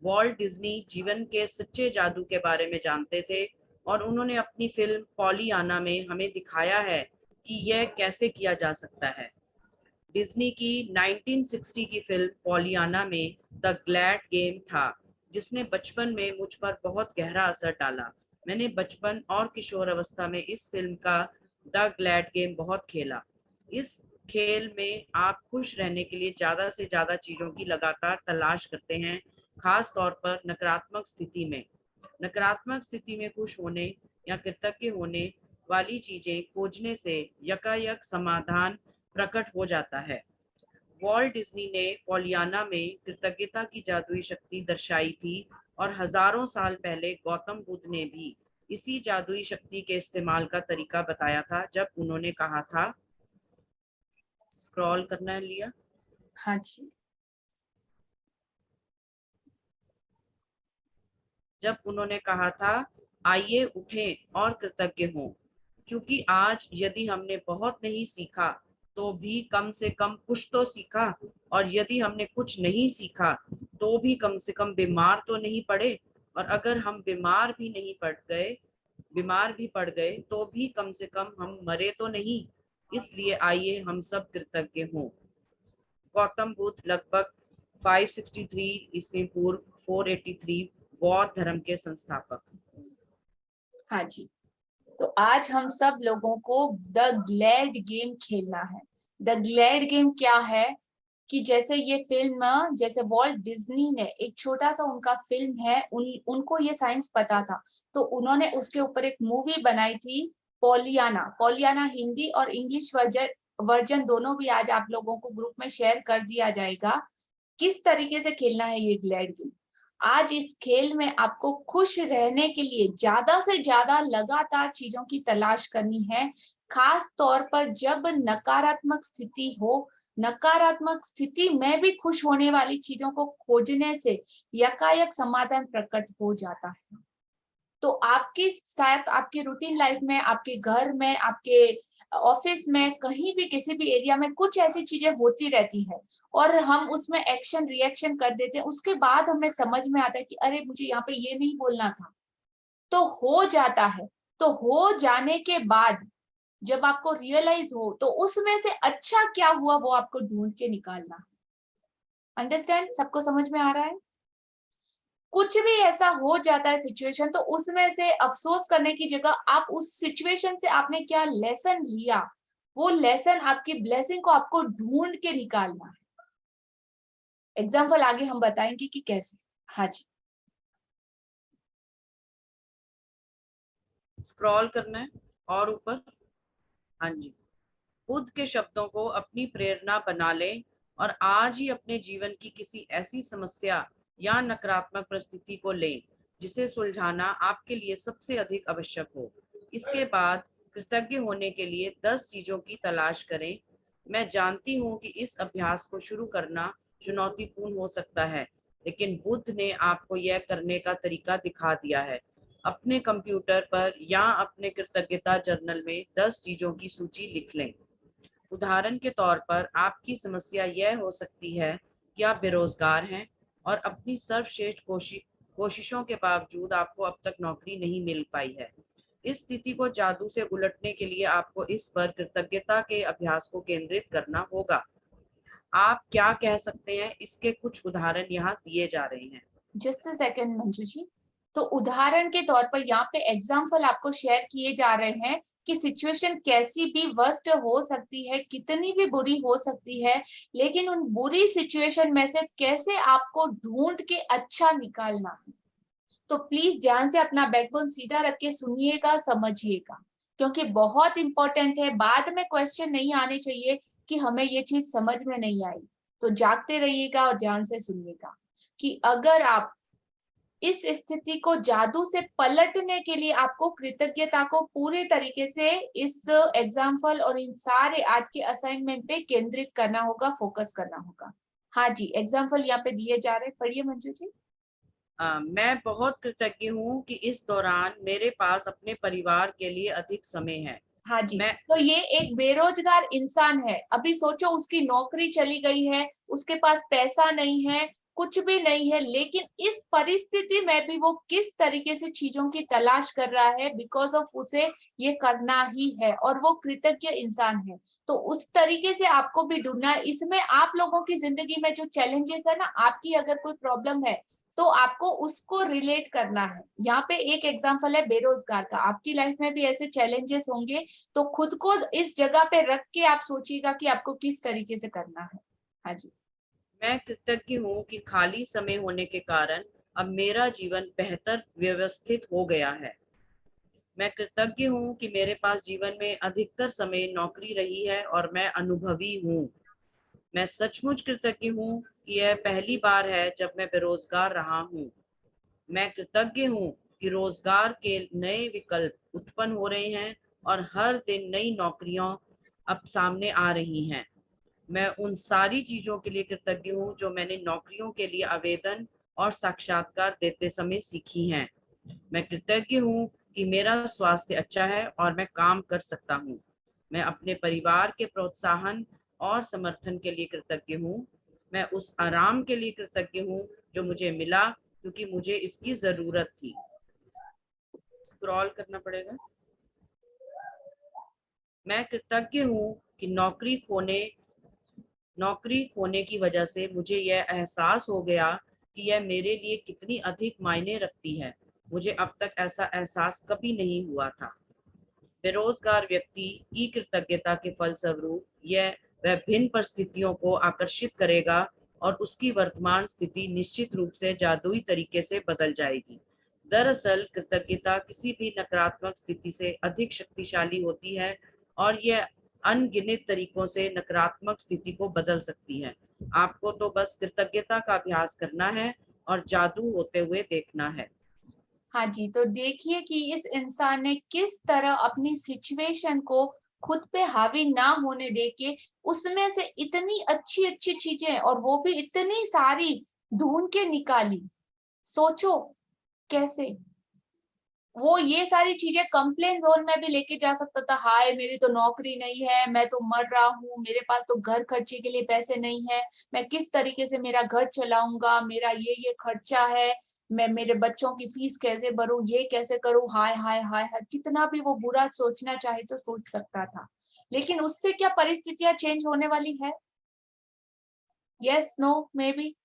वॉल्ट डिज्नी जीवन के सच्चे जादू के बारे में जानते थे और उन्होंने अपनी फिल्म पॉलियाना में हमें दिखाया है कि यह कैसे किया जा सकता है। डिज्नी की 1960 की फिल्म पॉलियाना में द ग्लैड गेम था, जिसने बचपन में मुझ पर बहुत गहरा असर डाला। मैंने बचपन और किशोर अवस्था में इस फिल्म का द ग्लैड गेम बहुत खेला। इस खेल में आप खुश रहने के लिए ज्यादा से ज्यादा चीजों की लगातार तलाश करते हैं, खास तौर पर नकारात्मक स्थिति में। नकारात्मक स्थिति में खुश होने या कृतज्ञ होने वाली चीजें खोजने से यकायक समाधान प्रकट हो जाता है। वॉल्ट डिज्नी ने पॉलियाना में कृतज्ञता की जादुई शक्ति दर्शाई थी और हजारों साल पहले गौतम बुद्ध ने भी इसी जादुई शक्ति के इस्तेमाल का तरीका बताया था जब उन्होंने कहा था, स्क्रॉल करना है लिया। हाँ जी। जब उन्होंने कहा था, आइए उठें और कृतज्ञ हों, क्योंकि आज यदि हमने बहुत नहीं सीखा तो भी कम से कम कुछ तो सीखा, और यदि हमने कुछ नहीं सीखा तो भी कम से कम बीमार तो नहीं पड़े, और अगर हम बीमार भी पड़ गए तो भी कम से कम हम मरे तो नहीं। इसलिए आइए हम सब कृतज्ञ हों। गौतम बुद्ध लगभग 563 ईस्वी पूर्व 483 बौद्ध धर्म के संस्थापक। हाँ जी। तो आज हम सब लोगों को द ग्लैड गेम खेलना है। द ग्लैड गेम क्या है कि जैसे ये फिल्म, जैसे वॉल्ट डिज्नी ने एक छोटा सा उनका फिल्म है, उनको ये साइंस पता था, तो उन्होंने उसके ऊपर एक मूवी बनाई थी पॉलियाना। पॉलियाना हिंदी और इंग्लिश वर्जन दोनों भी आज आप लोगों को ग्रुप में शेयर कर दिया जाएगा। किस तरीके से खेलना है ये ग्लैड गेम। आज इस खेल में आपको खुश रहने के लिए ज्यादा से ज्यादा लगातार चीजों की तलाश करनी है, खास तौर पर जब नकारात्मक स्थिति हो। नकारात्मक स्थिति में भी खुश होने वाली चीजों को खोजने से यकायक समाधान प्रकट हो जाता है। तो आपके साथ आपकी रूटीन लाइफ में, आपके घर में, आपके ऑफिस में, कहीं भी किसी भी एरिया में कुछ ऐसी चीजें होती रहती है और हम उसमें एक्शन रिएक्शन कर देते हैं। उसके बाद हमें समझ में आता है कि अरे मुझे यहाँ पे ये नहीं बोलना था, तो हो जाता है। तो हो जाने के बाद जब आपको रियलाइज हो तो उसमें से अच्छा क्या हुआ वो आपको ढूंढ के निकालना है। अंडरस्टैंड? सबको समझ में आ रहा है? कुछ भी ऐसा हो जाता है सिचुएशन, तो उसमें से अफसोस करने की जगह आप उस सिचुएशन से आपने क्या लेसन लिया, वो लेसन आपकी ब्लेसिंग को आपको ढूंढ के निकालना है। एग्जाम्पल आगे हम बताएंगे कि कैसे। हाँ जी, स्क्रॉल करना है और ऊपर। हाँ जी। बुद्ध के शब्दों को अपनी प्रेरणा बना लें और आज ही अपने जीवन की किसी ऐसी समस्या या नकारात्मक परिस्थिति को लें जिसे सुलझाना आपके लिए सबसे अधिक आवश्यक हो। इसके बाद कृतज्ञ होने के लिए 10 चीजों की तलाश करें। मैं जानती हूँ कि इस अभ्यास को शुरू करना चुनौतीपूर्ण हो सकता है, लेकिन बुद्ध ने आपको यह करने का तरीका दिखा दिया है। अपने कंप्यूटर पर या अपने कृतज्ञता जर्नल में 10 चीजों की सूची लिख लें। उदाहरण के तौर पर आपकी समस्या यह हो सकती है कि आप बेरोजगार हैं और अपनी सर्वश्रेष्ठ कोशिशों के बावजूद आपको अब तक नौकरी नहीं मिल पाई है। इस स्थिति को जादू से उलटने के लिए आपको इस पर कृतज्ञता के अभ्यास को केंद्रित करना होगा। आप क्या कह सकते हैं, इसके कुछ उदाहरण यहाँ दिए जा रहे हैं। Just a second Manju ji. तो उदाहरण के तौर पर यहाँ पे एग्जाम्पल आपको शेयर किए जा रहे हैं कि सिचुएशन कैसी भी वर्स्ट हो सकती है, कितनी भी बुरी हो सकती है, लेकिन उन बुरी सिचुएशन में से कैसे आपको ढूंढ के अच्छा निकालना है। तो प्लीज ध्यान से अपना बैकबोन सीधा रख के सुनिएगा, समझिएगा, क्योंकि बहुत इंपॉर्टेंट है। बाद में क्वेश्चन नहीं आने चाहिए कि हमें ये चीज समझ में नहीं आई। तो जागते रहिएगा और ध्यान से सुनिएगा कि अगर आप इस स्थिति को जादू से पलटने के लिए आपको कृतज्ञता को पूरे तरीके से इस एग्जाम्पल और इन सारे आज के असाइनमेंट पे केंद्रित करना होगा, फोकस करना होगा। हाँ जी, एग्जाम्पल यहाँ पे दिए जा रहे हैं, पढ़िए मंजू जी। मैं बहुत कृतज्ञ हूँ कि इस दौरान मेरे पास अपने परिवार के लिए अधिक समय है। हाँ जी, तो ये एक बेरोजगार इंसान है। अभी सोचो उसकी नौकरी चली गई है, उसके पास पैसा नहीं है, कुछ भी नहीं है, लेकिन इस परिस्थिति में भी वो किस तरीके से चीजों की तलाश कर रहा है, बिकॉज ऑफ उसे ये करना ही है और वो कृतज्ञ इंसान है। तो उस तरीके से आपको भी ढूंढना है। इसमें आप लोगों की जिंदगी में जो चैलेंजेस है ना, आपकी अगर कोई प्रॉब्लम है तो आपको उसको रिलेट करना है। यहाँ पे एक एग्जाम्पल है बेरोजगार का, आपकी लाइफ में भी ऐसे चैलेंजेस होंगे, तो खुद को इस जगह पे रख के आप सोचिएगा कि आपको किस तरीके से करना है। हाँ जी। मैं कृतज्ञ हूँ कि खाली समय होने के कारण अब मेरा जीवन बेहतर व्यवस्थित हो गया है। मैं कृतज्ञ हूँ कि मेरे पास जीवन में अधिकतर समय नौकरी रही है और मैं अनुभवी हूँ। मैं सचमुच कृतज्ञ हूँ कि यह पहली बार है जब मैं बेरोजगार रहा हूँ। मैं कृतज्ञ हूँ कि रोजगार के नए विकल्प उत्पन्न हो रहे हैं और हर दिन नई नौकरियां अब सामने आ रही हैं। मैं उन सारी चीजों के लिए कृतज्ञ हूँ जो मैंने नौकरियों के लिए आवेदन और साक्षात्कार देते समय सीखी हैं। मैं कृतज्ञ हूँ कि मेरा स्वास्थ्य अच्छा है और मैं काम कर सकता हूँ। मैं अपने परिवार के प्रोत्साहन और समर्थन के लिए कृतज्ञ हूँ। मैं उस आराम के लिए कृतज्ञ हूँ जो मुझे मिला, क्योंकि मुझे इसकी जरूरत थी। स्क्रॉल करना पड़ेगा। मैं कृतज्ञ हूँ कि नौकरी खोने की वजह से मुझे यह एहसास हो गया कि यह मेरे लिए कितनी अधिक मायने रखती है। मुझे अब तक ऐसा एहसास कभी नहीं हुआ था। बेरोजगार व्यक्ति की कृतज्ञता के फलस्वरूप वह भिन्न परिस्थितियों को आकर्षित करेगा और उसकी वर्तमान स्थिति निश्चित रूप से जादुई तरीके से बदल जाएगी। दरअसल कृतज्ञता किसी भी नकारात्मक स्थिति से अधिक शक्तिशाली होती है और यह अनगिनत तरीकों से नकारात्मक स्थिति को बदल सकती है। आपको तो बस कृतज्ञता का अभ्यास करना है और जादू होते हुए देखना है। हाँ जी, तो देखिए कि इस इंसान ने किस तरह अपनी सिचुएशन को खुद पे हावी ना होने देके उसमें से इतनी अच्छी अच्छी चीजें, और वो भी इतनी सारी, ढूंढ के निकाली। सोचो कैसे वो ये सारी चीजें कंप्लेन जोन में भी लेके जा सकता था। हाय मेरी तो नौकरी नहीं है, मैं तो मर रहा हूँ, मेरे पास तो घर खर्चे के लिए पैसे नहीं है, मैं किस तरीके से मेरा घर चलाऊंगा, मेरा ये खर्चा है, मैं मेरे बच्चों की फीस कैसे भरूं, ये कैसे करूं, हाय हाय हाय हाय, कितना भी वो बुरा सोचना चाहे तो सोच सकता था। लेकिन उससे क्या परिस्थितियां चेंज होने वाली है? Yes, no, maybe.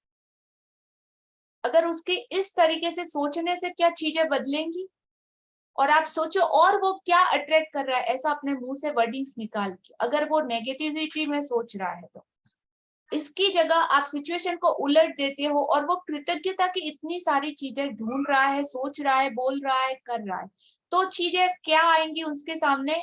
अगर उसके इस तरीके से सोचने से क्या चीजें बदलेंगी? और आप सोचो और वो क्या अट्रैक्ट कर रहा है, ऐसा अपने मुंह से वर्डिंग्स निकाल के। अगर वो नेगेटिविटी में सोच रहा है तो इसकी जगह आप सिचुएशन को उलट देते हो और वो कृतज्ञता की इतनी सारी चीजें ढूंढ रहा है, सोच रहा है, बोल रहा है, कर रहा है, तो चीजें क्या आएंगी उसके सामने?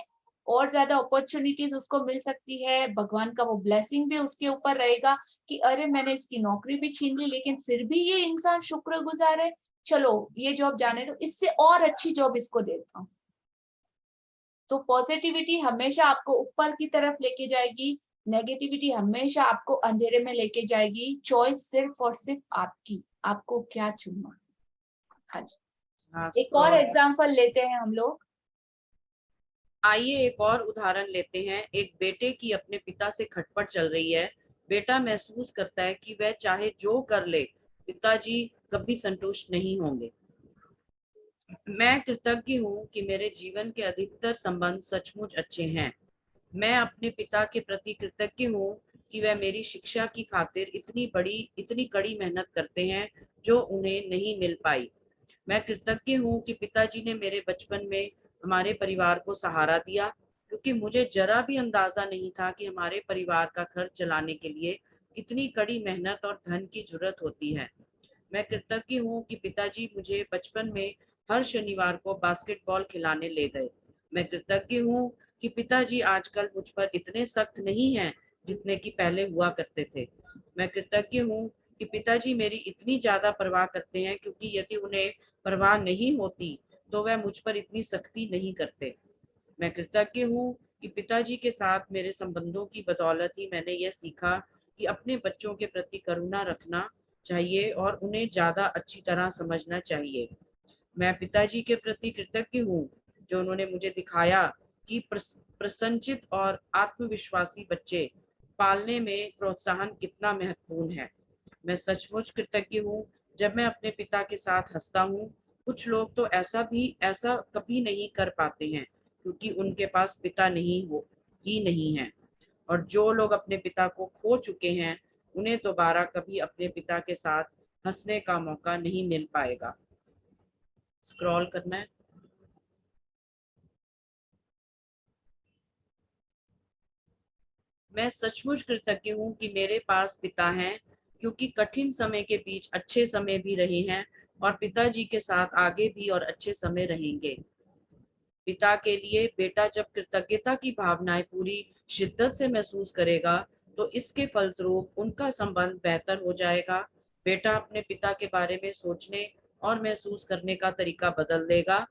और ज्यादा अपॉर्चुनिटीज उसको मिल सकती है। भगवान का वो ब्लेसिंग भी उसके ऊपर रहेगा कि अरे मैंने इसकी नौकरी भी छीन ली, लेकिन फिर भी ये इंसान शुक्रगुजार है, चलो ये जॉब जाने दो, इससे और अच्छी जॉब इसको देता हूँ। तो पॉजिटिविटी हमेशा आपको ऊपर की तरफ लेके जाएगी, नेगेटिविटी हमेशा आपको अंधेरे में लेके जाएगी। चॉइस सिर्फ और सिर्फ आपकी, आपको क्या चुनना। हाँ जी, एक और एग्जांपल लेते हैं हम लोग। आइए एक और उदाहरण लेते हैं। एक बेटे की अपने पिता से खटपट चल रही है। बेटा महसूस करता है कि वह चाहे जो कर ले, पिताजी कभी संतुष्ट नहीं होंगे। मैं कृतज्ञ हूँ कि मेरे जीवन के अधिकतर संबंध सचमुच अच्छे हैं। मैं अपने पिता के प्रति कृतज्ञ हूँ कि वह मेरी शिक्षा की खातिर इतनी कड़ी मेहनत करते हैं जो उन्हें नहीं मिल पाई। मैं कृतज्ञ हूँ कि पिताजी ने मेरे बचपन में हमारे परिवार को सहारा दिया, क्योंकि मुझे जरा भी अंदाजा नहीं था कि हमारे परिवार का खर्च चलाने के लिए इतनी कड़ी मेहनत और धन की जरूरत होती है। मैं कृतज्ञ हूँ कि पिताजी मुझे बचपन में हर शनिवार को बास्केटबॉल खिलाने ले गए। मैं कृतज्ञ हूँ कि पिताजी आजकल मुझ पर इतने सख्त नहीं हैं जितने कि पहले हुआ करते थे। मैं कृतज्ञ हूँ कि पिताजी मेरी इतनी ज्यादा परवाह करते हैं, क्योंकि यदि उन्हें परवाह नहीं होती तो वह मुझ पर इतनी सख्ती नहीं करते। मैं कृतज्ञ हूँ कि पिताजी के साथ मेरे संबंधों की बदौलत ही मैंने यह सीखा कि अपने बच्चों के प्रति करुणा रखना चाहिए और उन्हें ज्यादा अच्छी तरह समझना चाहिए। मैं पिताजी के प्रति कृतज्ञ हूँ जो उन्होंने मुझे दिखाया कि प्रसन्नचित और आत्मविश्वासी बच्चे पालने में प्रोत्साहन कितना महत्वपूर्ण है। मैं सचमुच कृतज्ञ हूँ जब मैं अपने पिता के साथ हंसता हूँ। कुछ लोग तो ऐसा कभी नहीं कर पाते हैं, क्योंकि उनके पास पिता नहीं है। और जो लोग अपने पिता को खो चुके हैं, उन्हें दोबारा कभी अपने पिता के साथ हंसने का मौका नहीं मिल पाएगा। स्क्रॉल करना है। मैं सचमुच कृतज्ञ हूँ कि मेरे पास पिता हैं, क्योंकि कठिन समय के बीच अच्छे समय भी रहे हैं और पिताजी के साथ आगे भी और अच्छे समय रहेंगे। पिता के लिए बेटा जब कृतज्ञता की भावनाएं पूरी शिद्दत से महसूस करेगा तो इसके फलस्वरूप उनका संबंध बेहतर हो जाएगा। बेटा अपने पिता के बारे में सोचने और महसूस करने का तरीका बदल देगा,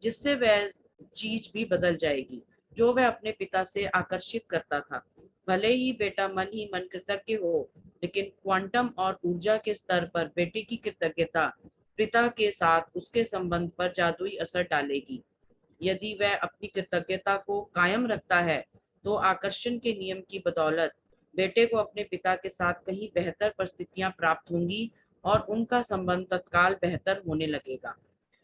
जिससे वह चीज भी बदल जाएगी जो वह अपने पिता से आकर्षित करता था। भले ही बेटा मन ही मन कृतज्ञ हो, लेकिन क्वांटम और ऊर्जा के स्तर पर बेटे की कृतज्ञता पिता के साथ उसके संबंध पर जादुई असर डालेगी। यदि वह अपनी कृतज्ञता को कायम रखता है तो आकर्षण के नियम की बदौलत बेटे को अपने पिता के साथ कहीं बेहतर परिस्थितियां प्राप्त होंगी और उनका संबंध तत्काल बेहतर होने लगेगा।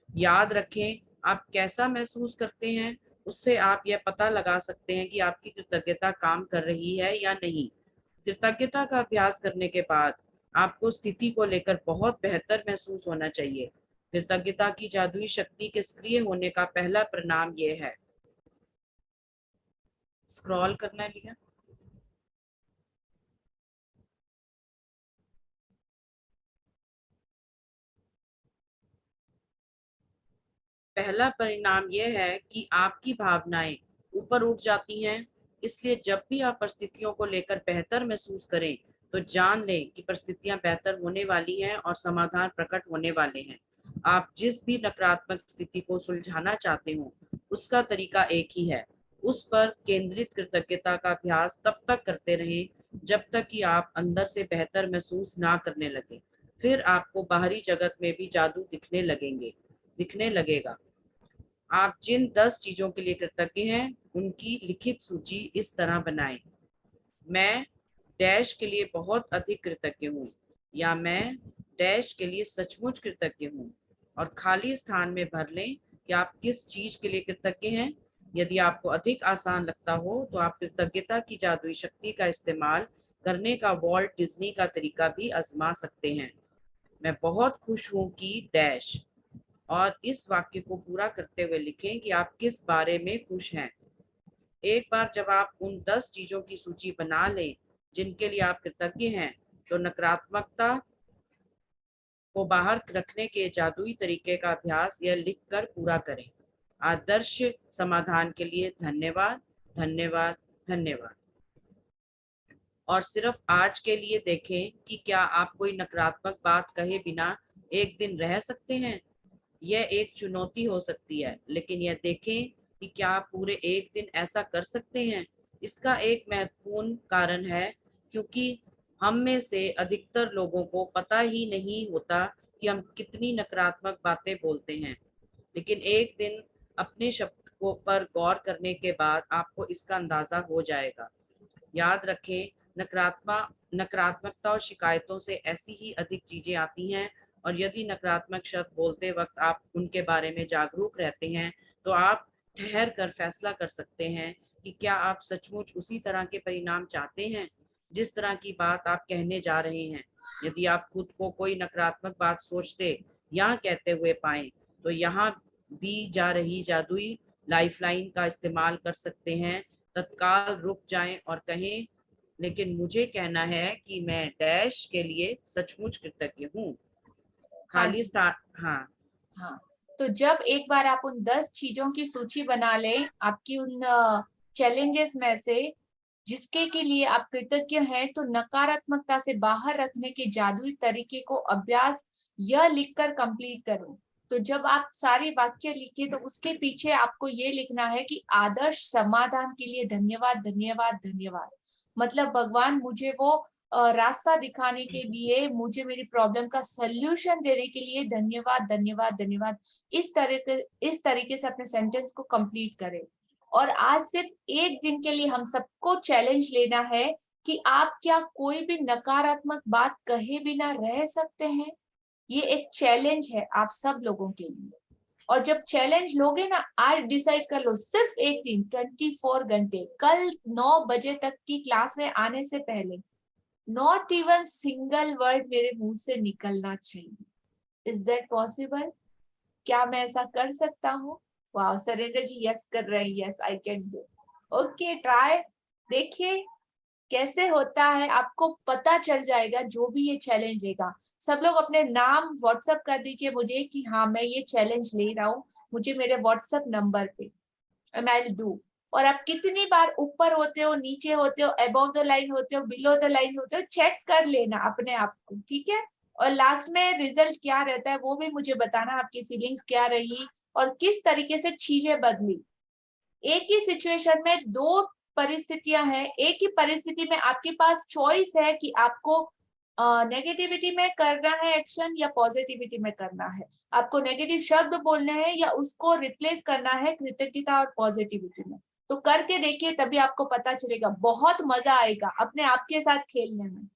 याद रखें, आप कैसा महसूस करते हैं उससे आप यह पता लगा सकते हैं कि आपकी कृतज्ञता काम कर रही है या नहीं। कृतज्ञता का अभ्यास करने के बाद आपको स्थिति को लेकर बहुत बेहतर महसूस होना चाहिए। कृतज्ञता की जादुई शक्ति के सक्रिय होने का पहला परिणाम यह है। स्क्रॉल करना लिया। पहला परिणाम यह है कि आपकी भावनाएं ऊपर उठ जाती हैं। इसलिए जब भी आप परिस्थितियों को लेकर बेहतर महसूस करें तो जान लें कि परिस्थितियां बेहतर होने वाली हैं और समाधान प्रकट होने वाले हैं। आप जिस भी नकारात्मक स्थिति को सुलझाना चाहते हो उसका तरीका एक ही है। उस पर केंद्रित कृतज्ञता का अभ्यास तब तक करते रहें जब तक कि आप अंदर से बेहतर महसूस ना करने लगे। फिर आपको बाहरी जगत में भी जादू दिखने लगेगा। आप जिन 10 चीजों के लिए कृतज्ञ हैं उनकी लिखित सूची इस तरह बनाएं। मैं डैश के लिए बहुत अधिक कृतज्ञ हूँ, या मैं डैश के लिए सचमुच कृतज्ञ हूँ, और खाली स्थान में भर लें कि आप किस चीज के लिए कृतज्ञ हैं। यदि आपको अधिक आसान लगता हो तो आप कृतज्ञता की जादुई शक्ति का इस्तेमाल करने का वॉल्ट डिज्नी का तरीका भी आजमा सकते हैं। मैं बहुत खुश हूँ कि डैश, और इस वाक्य को पूरा करते हुए लिखें कि आप किस बारे में खुश हैं। एक बार जब आप उन 10 चीजों की सूची बना लें जिनके लिए आप कृतज्ञ हैं, तो नकारात्मकता को बाहर रखने के जादुई तरीके का अभ्यास यह लिखकर पूरा करें। आदर्श समाधान के लिए धन्यवाद, धन्यवाद, धन्यवाद। और सिर्फ आज के लिए देखें कि क्या आप कोई नकारात्मक बात कहे बिना एक दिन रह सकते हैं। यह एक चुनौती हो सकती है, लेकिन यह देखें कि क्या आप पूरे एक दिन ऐसा कर सकते हैं। इसका एक महत्वपूर्ण कारण है क्योंकि हम में से अधिकतर लोगों को पता ही नहीं होता कि हम कितनी नकारात्मक बातें बोलते हैं। लेकिन एक दिन अपने को पर गौर करने के बाद आपको इसका अंदाजा हो जाएगा। याद रखें, नकारात्मकता और शिकायतों से ऐसी ही अधिक चीजें आती हैं, और यदि नकारात्मक शब्द बोलते वक्त आप उनके बारे में जागरूक रहते हैं तो आप ठहर कर फैसला कर सकते हैं कि क्या आप सचमुच उसी तरह के परिणाम चाहते हैं जिस तरह की बात आप कहने जा रहे हैं। यदि आप खुद को कोई नकारात्मक बात सोचते या कहते हुए पाएं तो यहाँ दी जा रही जादुई लाइफलाइन का इस्तेमाल कर सकते हैं। तत्काल रुक जाएं और कहें, लेकिन मुझे कहना है कि मैं डैश के लिए सचमुच कृतज्ञ हूँ। खाली स्थान। हाँ हाँ, तो जब एक बार आप उन 10 चीजों की सूची बना लें, आपकी उन चैलेंजेस में से जिसके के लिए आप कृतज्ञ हैं, तो नकारात्मकता से बाहर रखने के जादुई तरीके को अभ्यास यह लिखकर कंप्लीट करो। तो जब आप सारी वाक्य लिखे तो उसके पीछे आपको ये लिखना है कि आदर्श समाधान के लिए धन्यवाद, धन्यवाद, धन्यवाद। मतलब भगवान मुझे वो रास्ता दिखाने के लिए, मुझे मेरी प्रॉब्लम का सल्यूशन देने के लिए धन्यवाद, धन्यवाद, धन्यवाद। इस तरीके से अपने सेंटेंस को कंप्लीट करें। और आज सिर्फ एक दिन के लिए हम सबको चैलेंज लेना है कि आप क्या कोई भी नकारात्मक बात कहे बिना रह सकते हैं। ये एक चैलेंज है आप सब लोगों के लिए। और जब चैलेंज लोगे ना, आज डिसाइड कर लो, सिर्फ एक दिन 24 घंटे, कल 9 बजे तक की क्लास में आने से पहले नॉट इवन सिंगल वर्ड मेरे मुंह से निकलना चाहिए। Is that possible? क्या मैं ऐसा कर सकता हूँ? वाह, सरेंद्र जी यस कर रहे हैं। Yes, I can do. Okay, try, देखिए कैसे होता है। आपको पता चल जाएगा जो भी ये चैलेंज लेगा। सब लोग अपने नाम व्हाट्सएप कर दीजिए मुझे कि हाँ मैं ये चैलेंज ले रहा हूँ, मुझे मेरे व्हाट्सएप नंबर पे, एंड आई विल डू। और आप कितनी बार ऊपर होते हो, नीचे होते हो, अबव द लाइन होते हो, बिलो द लाइन होते हो, चेक कर लेना अपने आप को, ठीक है। और लास्ट में रिजल्ट क्या रहता है वो भी मुझे बताना, आपकी फीलिंग्स क्या रही और किस तरीके से चीजें बदली। एक ही सिचुएशन में दो परिस्थितियां हैं। एक ही परिस्थिति में आपके पास चॉइस है कि आपको नेगेटिविटी में करना है एक्शन या पॉजिटिविटी में करना है। आपको नेगेटिव शब्द बोलने हैं या उसको रिप्लेस करना है कृतज्ञता और पॉजिटिविटी में। तो करके देखिए, तभी आपको पता चलेगा। बहुत मजा आएगा अपने आप के साथ खेलने में।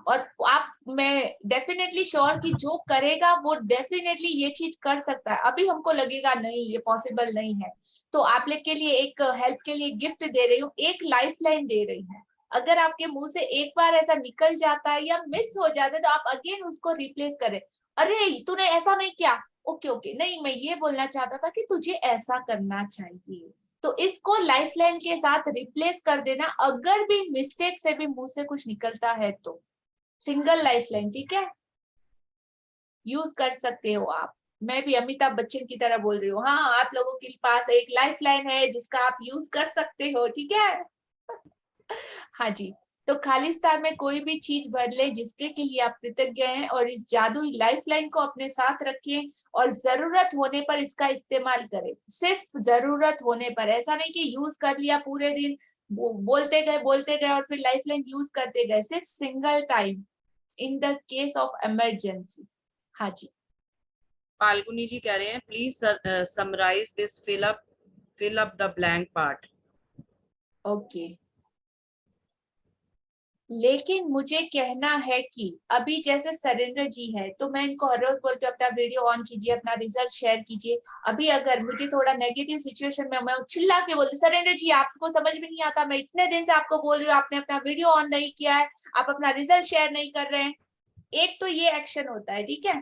और आप, मैं डेफिनेटली श्योर कि जो करेगा वो डेफिनेटली ये चीज कर सकता है। अभी हमको लगेगा नहीं ये पॉसिबल नहीं है, तो आप लोग के लिए एक हेल्प के लिए गिफ्ट दे रही हूँ, एक लाइफलाइन दे रही हूँ। अगर आपके मुंह से एक बार ऐसा निकल जाता है या मिस हो जाता है तो आप अगेन उसको रिप्लेस करें। अरे तूने ऐसा नहीं किया, ओके ओके, नहीं मैं ये बोलना चाहता था कि तुझे ऐसा करना चाहिए। तो इसको लाइफलाइन के साथ रिप्लेस कर देना, अगर भी मिस्टेक से भी मुंह से कुछ निकलता है तो सिंगल लाइफलाइन, ठीक है, यूज कर सकते हो आप। मैं भी अमिताभ बच्चन की तरह बोल रही हूँ। हाँ, आप लोगों के पास एक लाइफलाइन है जिसका आप यूज कर सकते हो, ठीक है। हाँ जी, तो खालिस्तान में कोई भी चीज भर ले जिसके के लिए आप कृतज्ञ हैं, और इस जादुई लाइफलाइन को अपने साथ रखें और जरूरत होने पर इसका इस्तेमाल करें। सिर्फ जरूरत होने पर, ऐसा नहीं कि यूज कर लिया पूरे दिन, बोलते गए और फिर लाइफलाइन यूज करते गए। सिर्फ single time in the case of emergency. हाँ जी, फाल्गुनी जी कह रहे हैं, please summarise this, fill up the blank part. Okay. लेकिन मुझे कहना है कि अभी जैसे सरेंद्र जी है, तो मैं इनको हर रोज बोलती हूँ अपना वीडियो ऑन कीजिए, अपना रिजल्ट शेयर कीजिए। अभी अगर मुझे थोड़ा नेगेटिव सिचुएशन में, मैं चिल्ला के बोलती सरेंद्र जी आपको समझ में नहीं आता, मैं इतने दिन से आपको बोल रही हूँ, आपने अपना वीडियो ऑन नहीं किया है, आप अपना रिजल्ट शेयर नहीं कर रहे हैं। एक तो ये एक्शन होता है, ठीक है।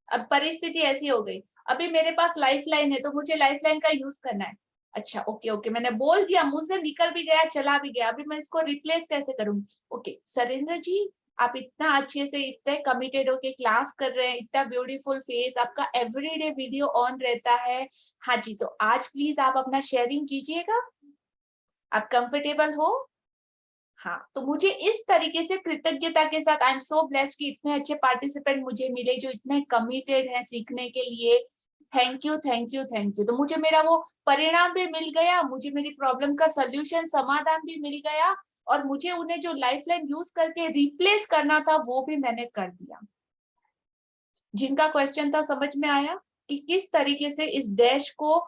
अब परिस्थिति ऐसी हो गई, अभी मेरे पास लाइफलाइन है तो मुझे लाइफलाइन का यूज करना है। अच्छा ओके ओके, मैंने बोल दिया, मुंह से निकल भी गया, चला भी गया, अभी मैं इसको रिप्लेस कैसे करूंगी? ओके सरेंद्र जी, आप इतना अच्छे से, इतने कमिटेड होके क्लास कर रहे हैं, इतना ब्यूटीफुल फेस, आपका एवरीडे वीडियो ऑन रहता है। हाँ जी, तो आज प्लीज आप अपना शेयरिंग कीजिएगा, आप कंफर्टेबल हो? हाँ, तो मुझे इस तरीके से कृतज्ञता के साथ, आई एम सो ब्लेस्ड कि इतने अच्छे पार्टिसिपेंट मुझे मिले जो इतने कमिटेड हैं सीखने के लिए। Thank you thank you thank you. तो मुझे मेरा वो परिणाम भी मिल गया, मुझे मेरी प्रॉब्लम का सोल्यूशन, समाधान भी मिल गया, और मुझे उन्हें जो लाइफलाइन यूज करके रिप्लेस करना था वो भी मैंने कर दिया। जिनका क्वेश्चन था समझ में आया कि किस तरीके से इस डैश को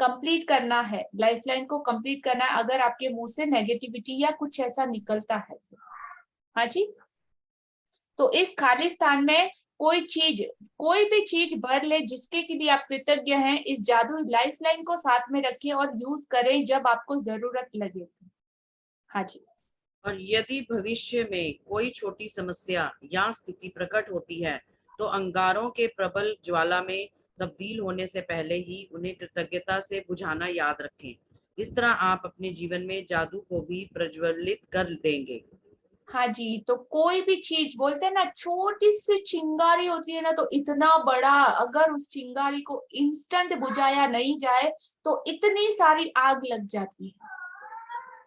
कंप्लीट करना है, लाइफलाइन को कंप्लीट करना है अगर आपके मुंह से नेगेटिविटी या कुछ ऐसा निकलता है तो। हाँ जी, तो इस खाली स्थान में कोई भी चीज भर ले जिसके के लिए आप कृतज्ञ हैं, इस जादू लाइफलाइन को साथ में रखिए और यूज करें जब आपको जरूरत लगे। हाँ जी। और यदि भविष्य में कोई छोटी समस्या या स्थिति प्रकट होती है तो अंगारों के प्रबल ज्वाला में तब्दील होने से पहले ही उन्हें कृतज्ञता से बुझाना याद रखें। इस तरह आप अपने जीवन में जादू को भी प्रज्वलित कर देंगे। हाँ जी, तो कोई भी चीज बोलते हैं ना, छोटी सी चिंगारी होती है ना तो इतना बड़ा, अगर उस चिंगारी को इंस्टेंट बुझाया नहीं जाए तो इतनी सारी आग लग जाती है।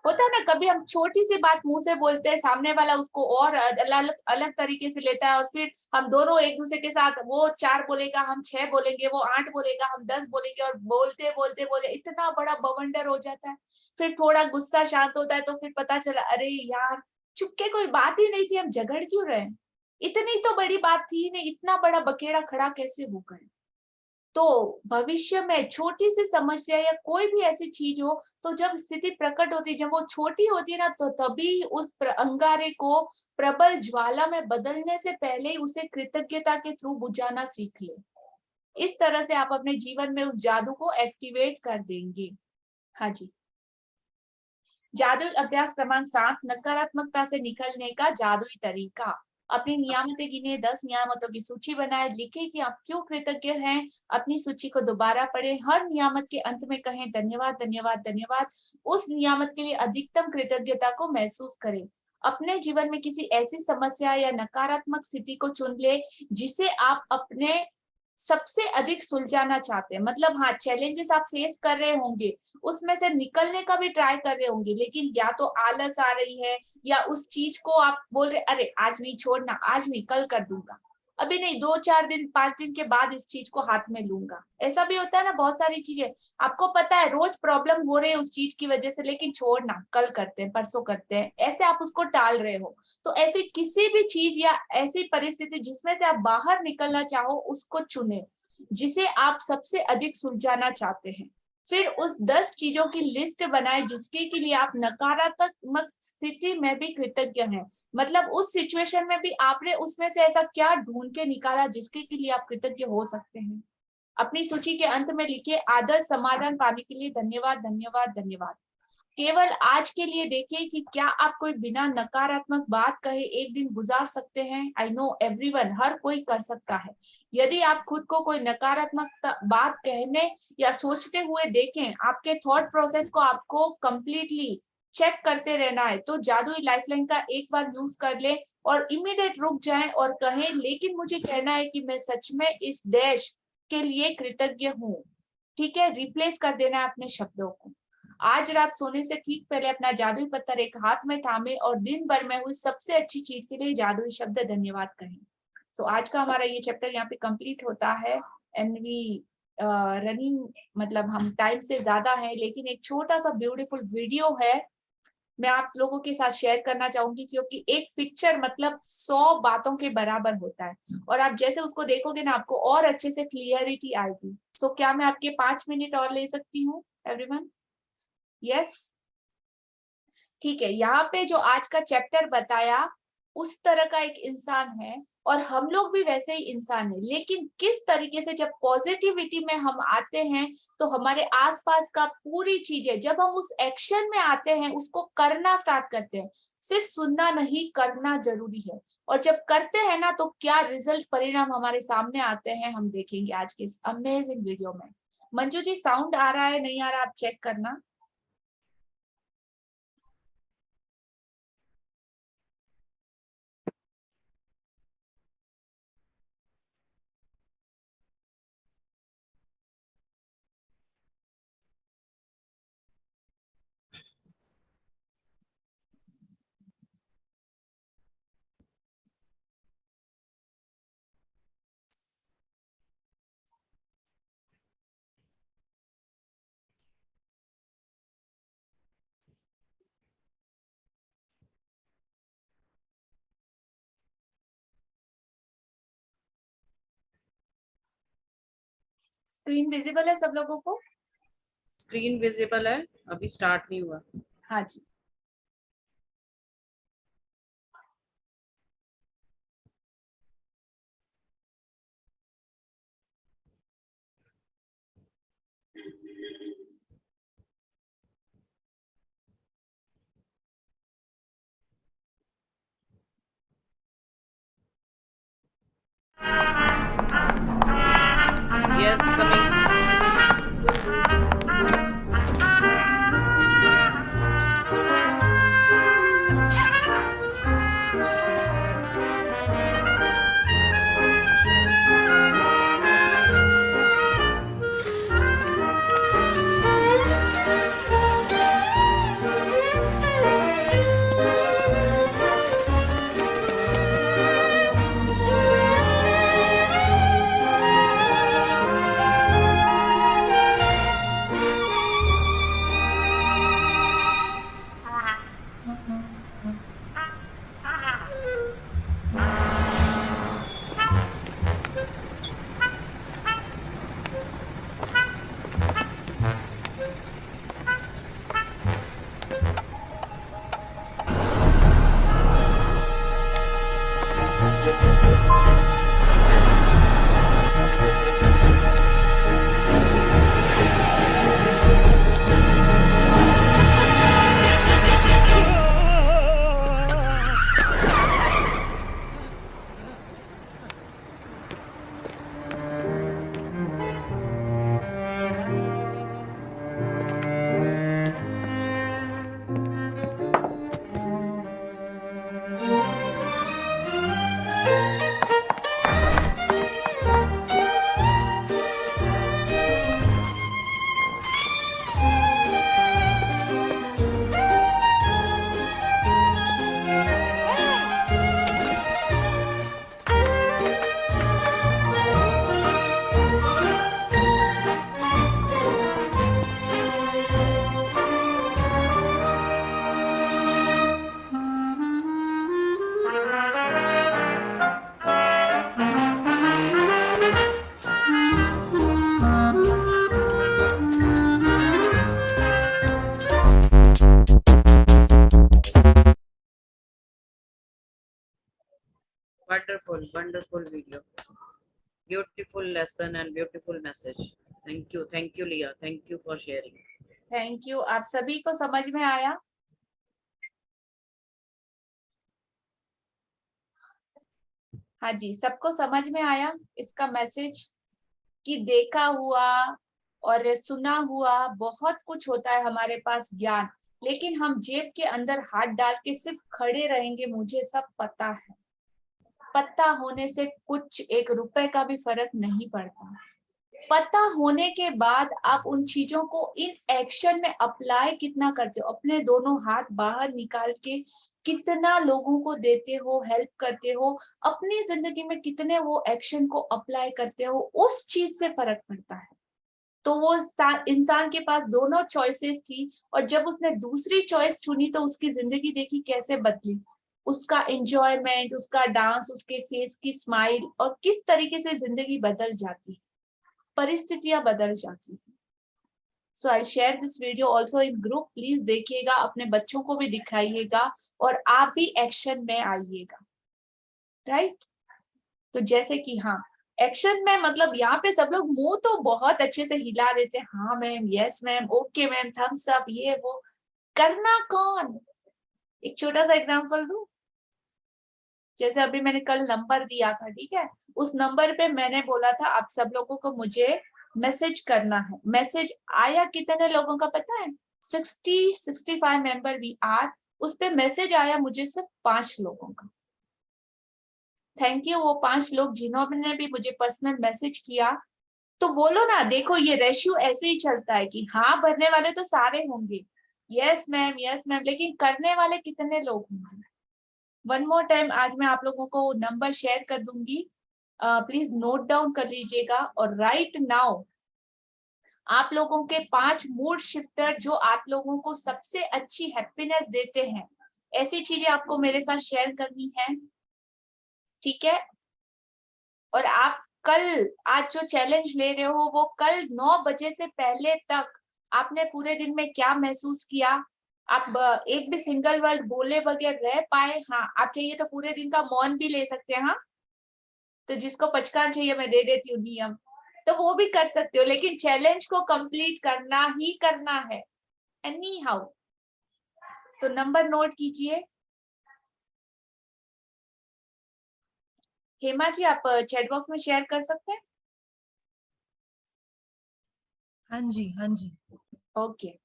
होता है ना, कभी हम छोटी सी बात मुंह से बोलते हैं, सामने वाला उसको और अलग अलग तरीके से लेता है और फिर हम दोनों एक दूसरे के साथ, वो 4 बोलेगा हम 6 बोलेंगे, वो 8 बोलेगा हम 10 बोलेंगे और बोलते बोलते बोले इतना बड़ा बवंडर हो जाता है। फिर थोड़ा गुस्सा शांत होता है तो फिर पता चला अरे यार चुपके कोई बात ही नहीं थी, हम झगड़ क्यों रहे, इतनी तो बड़ी बात थी नहीं, इतना बड़ा बकेड़ा खड़ा कैसे हो गए। तो भविष्य में छोटी सी समस्या या कोई भी ऐसी चीज हो तो जब स्थिति प्रकट होती है, जब वो छोटी होती है ना, तो तभी उस अंगारे को प्रबल ज्वाला में बदलने से पहले ही उसे कृतज्ञता के थ्रू बुझाना सीख ले। इस तरह से आप अपने जीवन में उस जादू को एक्टिवेट कर देंगे। हाँ जी। जादू अभ्यास क्रमांक 7, नकारात्मकता से निकलने का जादुई तरीका। अपनी नियामतें गिने, 10 नियामतों की सूची बनाए, लिखे कि आप क्यों कृतज्ञ हैं। अपनी सूची को दोबारा पढ़ें, हर नियामत के अंत में कहें धन्यवाद धन्यवाद धन्यवाद। उस नियामत के लिए अधिकतम कृतज्ञता को महसूस करें। अपने जीवन में किसी ऐसी समस्या या नकारात्मक स्थिति को चुन ले जिसे आप अपने सबसे अधिक सुलझाना चाहते हैं। मतलब हाँ, चैलेंजेस आप फेस कर रहे होंगे, उसमें से निकलने का भी ट्राई कर रहे होंगे, लेकिन या तो आलस आ रही है या उस चीज को आप बोल रहे अरे आज नहीं छोड़ना, आज नहीं कल कर दूंगा, अभी नहीं 2-4 दिन 5 दिन के बाद इस चीज को हाथ में लूंगा। ऐसा भी होता है ना, बहुत सारी चीजें आपको पता है रोज प्रॉब्लम हो रही है उस चीज की वजह से, लेकिन छोड़ना कल करते हैं, परसों करते हैं, ऐसे आप उसको टाल रहे हो। तो ऐसी किसी भी चीज या ऐसी परिस्थिति जिसमें से आप बाहर निकलना चाहो उसको चुने जिसे आप सबसे अधिक सुलझाना चाहते हैं। फिर उस 10 चीजों की लिस्ट बनाए जिसके के लिए आप नकारात्मक स्थिति में भी कृतज्ञ हैं। मतलब उस सिचुएशन में भी आपने उसमें से ऐसा क्या ढूंढ के निकाला जिसके के लिए आप कृतज्ञ हो सकते हैं। अपनी सूची के अंत में लिखिए आदर्श समाधान पाने के लिए धन्यवाद धन्यवाद धन्यवाद। केवल आज के लिए देखिए कि क्या आप कोई बिना नकारात्मक बात कहे एक दिन गुजार सकते हैं। आई नो एवरीवन, हर कोई कर सकता है। यदि आप खुद को कोई नकारात्मक बात कहने या सोचते हुए देखें, आपके थॉट प्रोसेस को आपको कंप्लीटली चेक करते रहना है, तो जादुई लाइफलाइन का एक बार यूज कर ले और इमीडिएट रुक जाएं और कहें लेकिन मुझे कहना है कि मैं सच में इस डैश के लिए कृतज्ञ हूँ। ठीक है, रिप्लेस कर देना है अपने शब्दों को। आज रात सोने से ठीक पहले अपना जादुई पत्थर एक हाथ में थामे और दिन भर में हुई सबसे अच्छी चीज के लिए जादुई शब्द धन्यवाद कहें। सो आज का हमारा ये चैप्टर यहाँ पे कंप्लीट होता है एंड वी रनिंग, मतलब हम टाइम से ज्यादा है, लेकिन एक छोटा सा ब्यूटीफुल वीडियो है मैं आप लोगों के साथ शेयर करना चाहूंगी, क्योंकि एक पिक्चर मतलब 100 बातों के बराबर होता है और आप जैसे उसको देखोगे ना आपको और अच्छे से क्लियरिटी आएगी। सो क्या मैं आपके 5 मिनट और ले सकती हूँ एवरीवन? यस, ठीक है। यहाँ पे जो आज का चैप्टर बताया उस तरह का एक इंसान है और हम लोग भी वैसे ही इंसान है, लेकिन किस तरीके से जब पॉजिटिविटी में हम आते हैं तो हमारे आसपास का पूरी चीजें, जब हम उस एक्शन में आते हैं उसको करना स्टार्ट करते हैं, सिर्फ सुनना नहीं करना जरूरी है। और जब करते हैं ना तो क्या रिजल्ट परिणाम हमारे सामने आते हैं हम देखेंगे आज के इस अमेजिंग वीडियो में। मंजू जी साउंड आ रहा है नहीं आ रहा आप चेक करना। स्क्रीन विजिबल है सब लोगों को? स्क्रीन विजिबल है, अभी स्टार्ट नहीं हुआ। हाँ जी। Yes, coming. Wonderful video. Beautiful lesson and beautiful message. Thank you Leah. Thank you for sharing. Thank you. आप सभी को समझ में आया? हाँ जी, सबको समझ में आया इसका मैसेज कि देखा हुआ और सुना हुआ बहुत कुछ होता है हमारे पास ज्ञान, लेकिन हम जेब के अंदर हाथ डाल के सिर्फ खड़े रहेंगे मुझे सब पता है। पता होने से कुछ 1 रुपए का भी फर्क नहीं पड़ता। पता होने के बाद आप उन चीजों को इन एक्शन में अप्लाई कितना करते हो, अपने दोनों हाथ बाहर निकाल के कितना लोगों को देते हो, हेल्प करते हो, अपनी जिंदगी में कितने वो एक्शन को अप्लाई करते हो, उस चीज से फर्क पड़ता है। तो वो इंसान के पास दोनों चॉइसेस थी और जब उसने दूसरी चॉइस चुनी तो उसकी जिंदगी देखी कैसे बदली, उसका एंजॉयमेंट, उसका डांस, उसके फेस की स्माइल और किस तरीके से जिंदगी बदल जाती, परिस्थितियां बदल जाती। So I share this video also in group, please देखिएगा, अपने बच्चों को भी दिखाइएगा और आप भी एक्शन में आइएगा, राइट? तो जैसे कि हाँ, एक्शन में मतलब यहाँ पे सब लोग मुंह तो बहुत अच्छे से हिला देते हैं, हाँ ma'am, yes ma'am, okay ma'am, thumbs up, ये वो, करना कौन? एक छोटा सा एग्जांपल दूं, जैसे अभी मैंने कल नंबर दिया था, ठीक है, उस नंबर पे मैंने बोला था आप सब लोगों को मुझे मैसेज करना है। मैसेज आया कितने लोगों का पता है? 65 मेंबर वी आर, उस पे मैसेज आया मुझे सिर्फ 5 लोगों का। थैंक यू वो 5 लोग जिन्होंने भी मुझे पर्सनल मैसेज किया। तो बोलो ना, देखो ये रेशियो ऐसे ही चलता है कि हाँ भरने वाले तो सारे होंगे, यस मैम, लेकिन करने वाले कितने लोग होंगे? वन मोर टाइम आज मैं आप लोगों को नंबर शेयर कर दूंगी, प्लीज नोट डाउन कर लीजिएगा। और राइट नाउ आप लोगों के 5 मूड शिफ्टर जो आप लोगों को सबसे अच्छी हैप्पीनेस देते हैं, ऐसी चीजें आपको मेरे साथ शेयर करनी है, ठीक है? और आप कल, आज जो चैलेंज ले रहे हो वो कल 9 बजे से पहले तक आपने पूरे दिन में क्या महसूस किया? आप एक भी सिंगल वर्ड बोले बगैर रह पाए? हाँ, आप चाहिए तो पूरे दिन का मौन भी ले सकते हैं। हाँ, तो जिसको पचकार चाहिए मैं दे देती हूँ नियम, तो वो भी कर सकते हो, लेकिन चैलेंज को कंप्लीट करना ही करना है एनी हाउ। तो नंबर नोट कीजिए। हेमा जी, आप चैट बॉक्स में शेयर कर सकते हैं? हाँ जी, हाँ जी। Okay.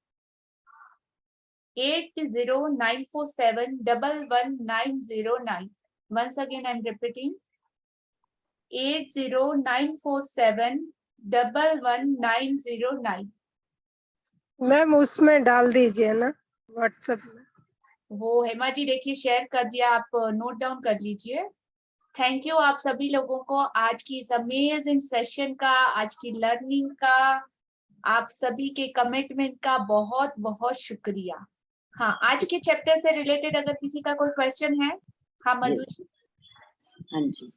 8094711909। Once again I'm repeating, 8094711909। Ma'am उसमें डाल दीजिए ना व्हाट्सएप में। वो हेमा जी देखिए शेयर कर दिया, आप नोट डाउन कर लीजिए। थैंक यू आप सभी लोगों को आज की इस अमेजिंग सेशन का, आज की लर्निंग का, आप सभी के कमिटमेंट का बहुत बहुत शुक्रिया। हाँ, आज के चैप्टर से रिलेटेड अगर किसी का कोई क्वेश्चन है? हाँ मधु जी। हाँ जी,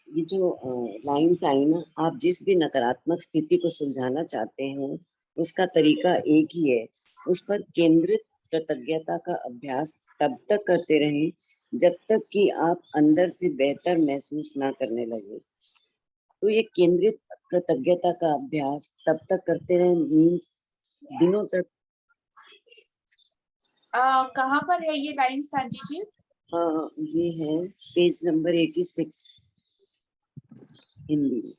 ये जो लाइन्स आई ना, आप जिस भी नकारात्मक स्थिति को सुलझाना चाहते हैं उसका तरीका एक ही है। उस पर केंद्रित कृतज्ञता का अभ्यास तब तक करते रहें जब तक कि आप अंदर से बेहतर महसूस ना करने लगे। तो ये केंद्रित कृतज्ञता का अभ्यास तब तक करते रहें मीन्स दिनों तक। कहाँ पर है ये लाइन सांजी जी? ये है पेज नंबर 86 हिंदी में।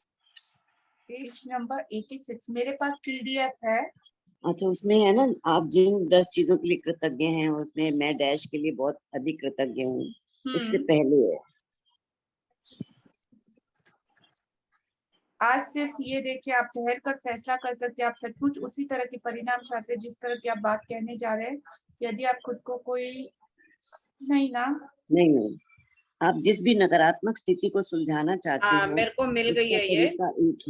पेज नंबर 86 मेरे पास पीडीएफ है। अच्छा, उसमें है ना, आप जिन 10 चीजों के लिए कृतज्ञ हैं उसमें मैं डैश के लिए बहुत अधिक कृतज्ञ हूँ, उससे पहले है। आज सिर्फ ये देखिए, आप ठहर कर फैसला कर सकते हैं, आप सचमुच उसी तरह के परिणाम चाहते हैं जिस तरह की आप बात कहने जा रहे हैं। यदि आप खुद को कोई नहीं ना नहीं, आप जिस भी नकारात्मक स्थिति को सुलझाना चाहते हैं मेरे को मिल गई है ये।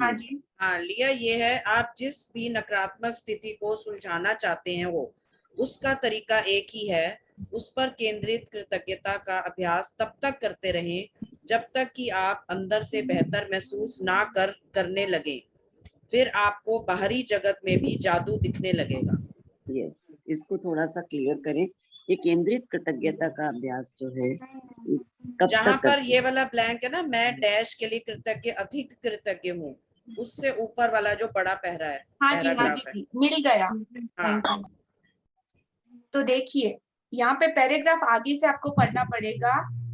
हाँ जी, हाँ लिया, ये है आप जिस भी नकारात्मक स्थिति को सुलझाना चाहते हैं वो उसका तरीका एक ही है। उस पर केंद्रित कृतज्ञता का अभ्यास तब तक करते रहें जब तक कि आप अंदर से बेहतर महसूस ना करने लगे। फिर आपको बाहरी जगत में भी जादू दिखने लगेगा। यस, इसको थोड़ा सा क्लियर करें। ये केंद्रित कृतज्ञता का अभ्यास जो है कब जहाँ तक पर ये वाला ब्लैंक है ना, मैं डैश के लिए कृतज्ञ, अधिक कृतज्ञ हूँ, उससे ऊपर वाला जो बड़ा पहरा है, हाँ जी, हाँ पैराग्राफ है। जी, मिल गया। हाँ। तो देखिए यहाँ पे पैराग्राफ आगे से आपको पढ़ना पड़ेगा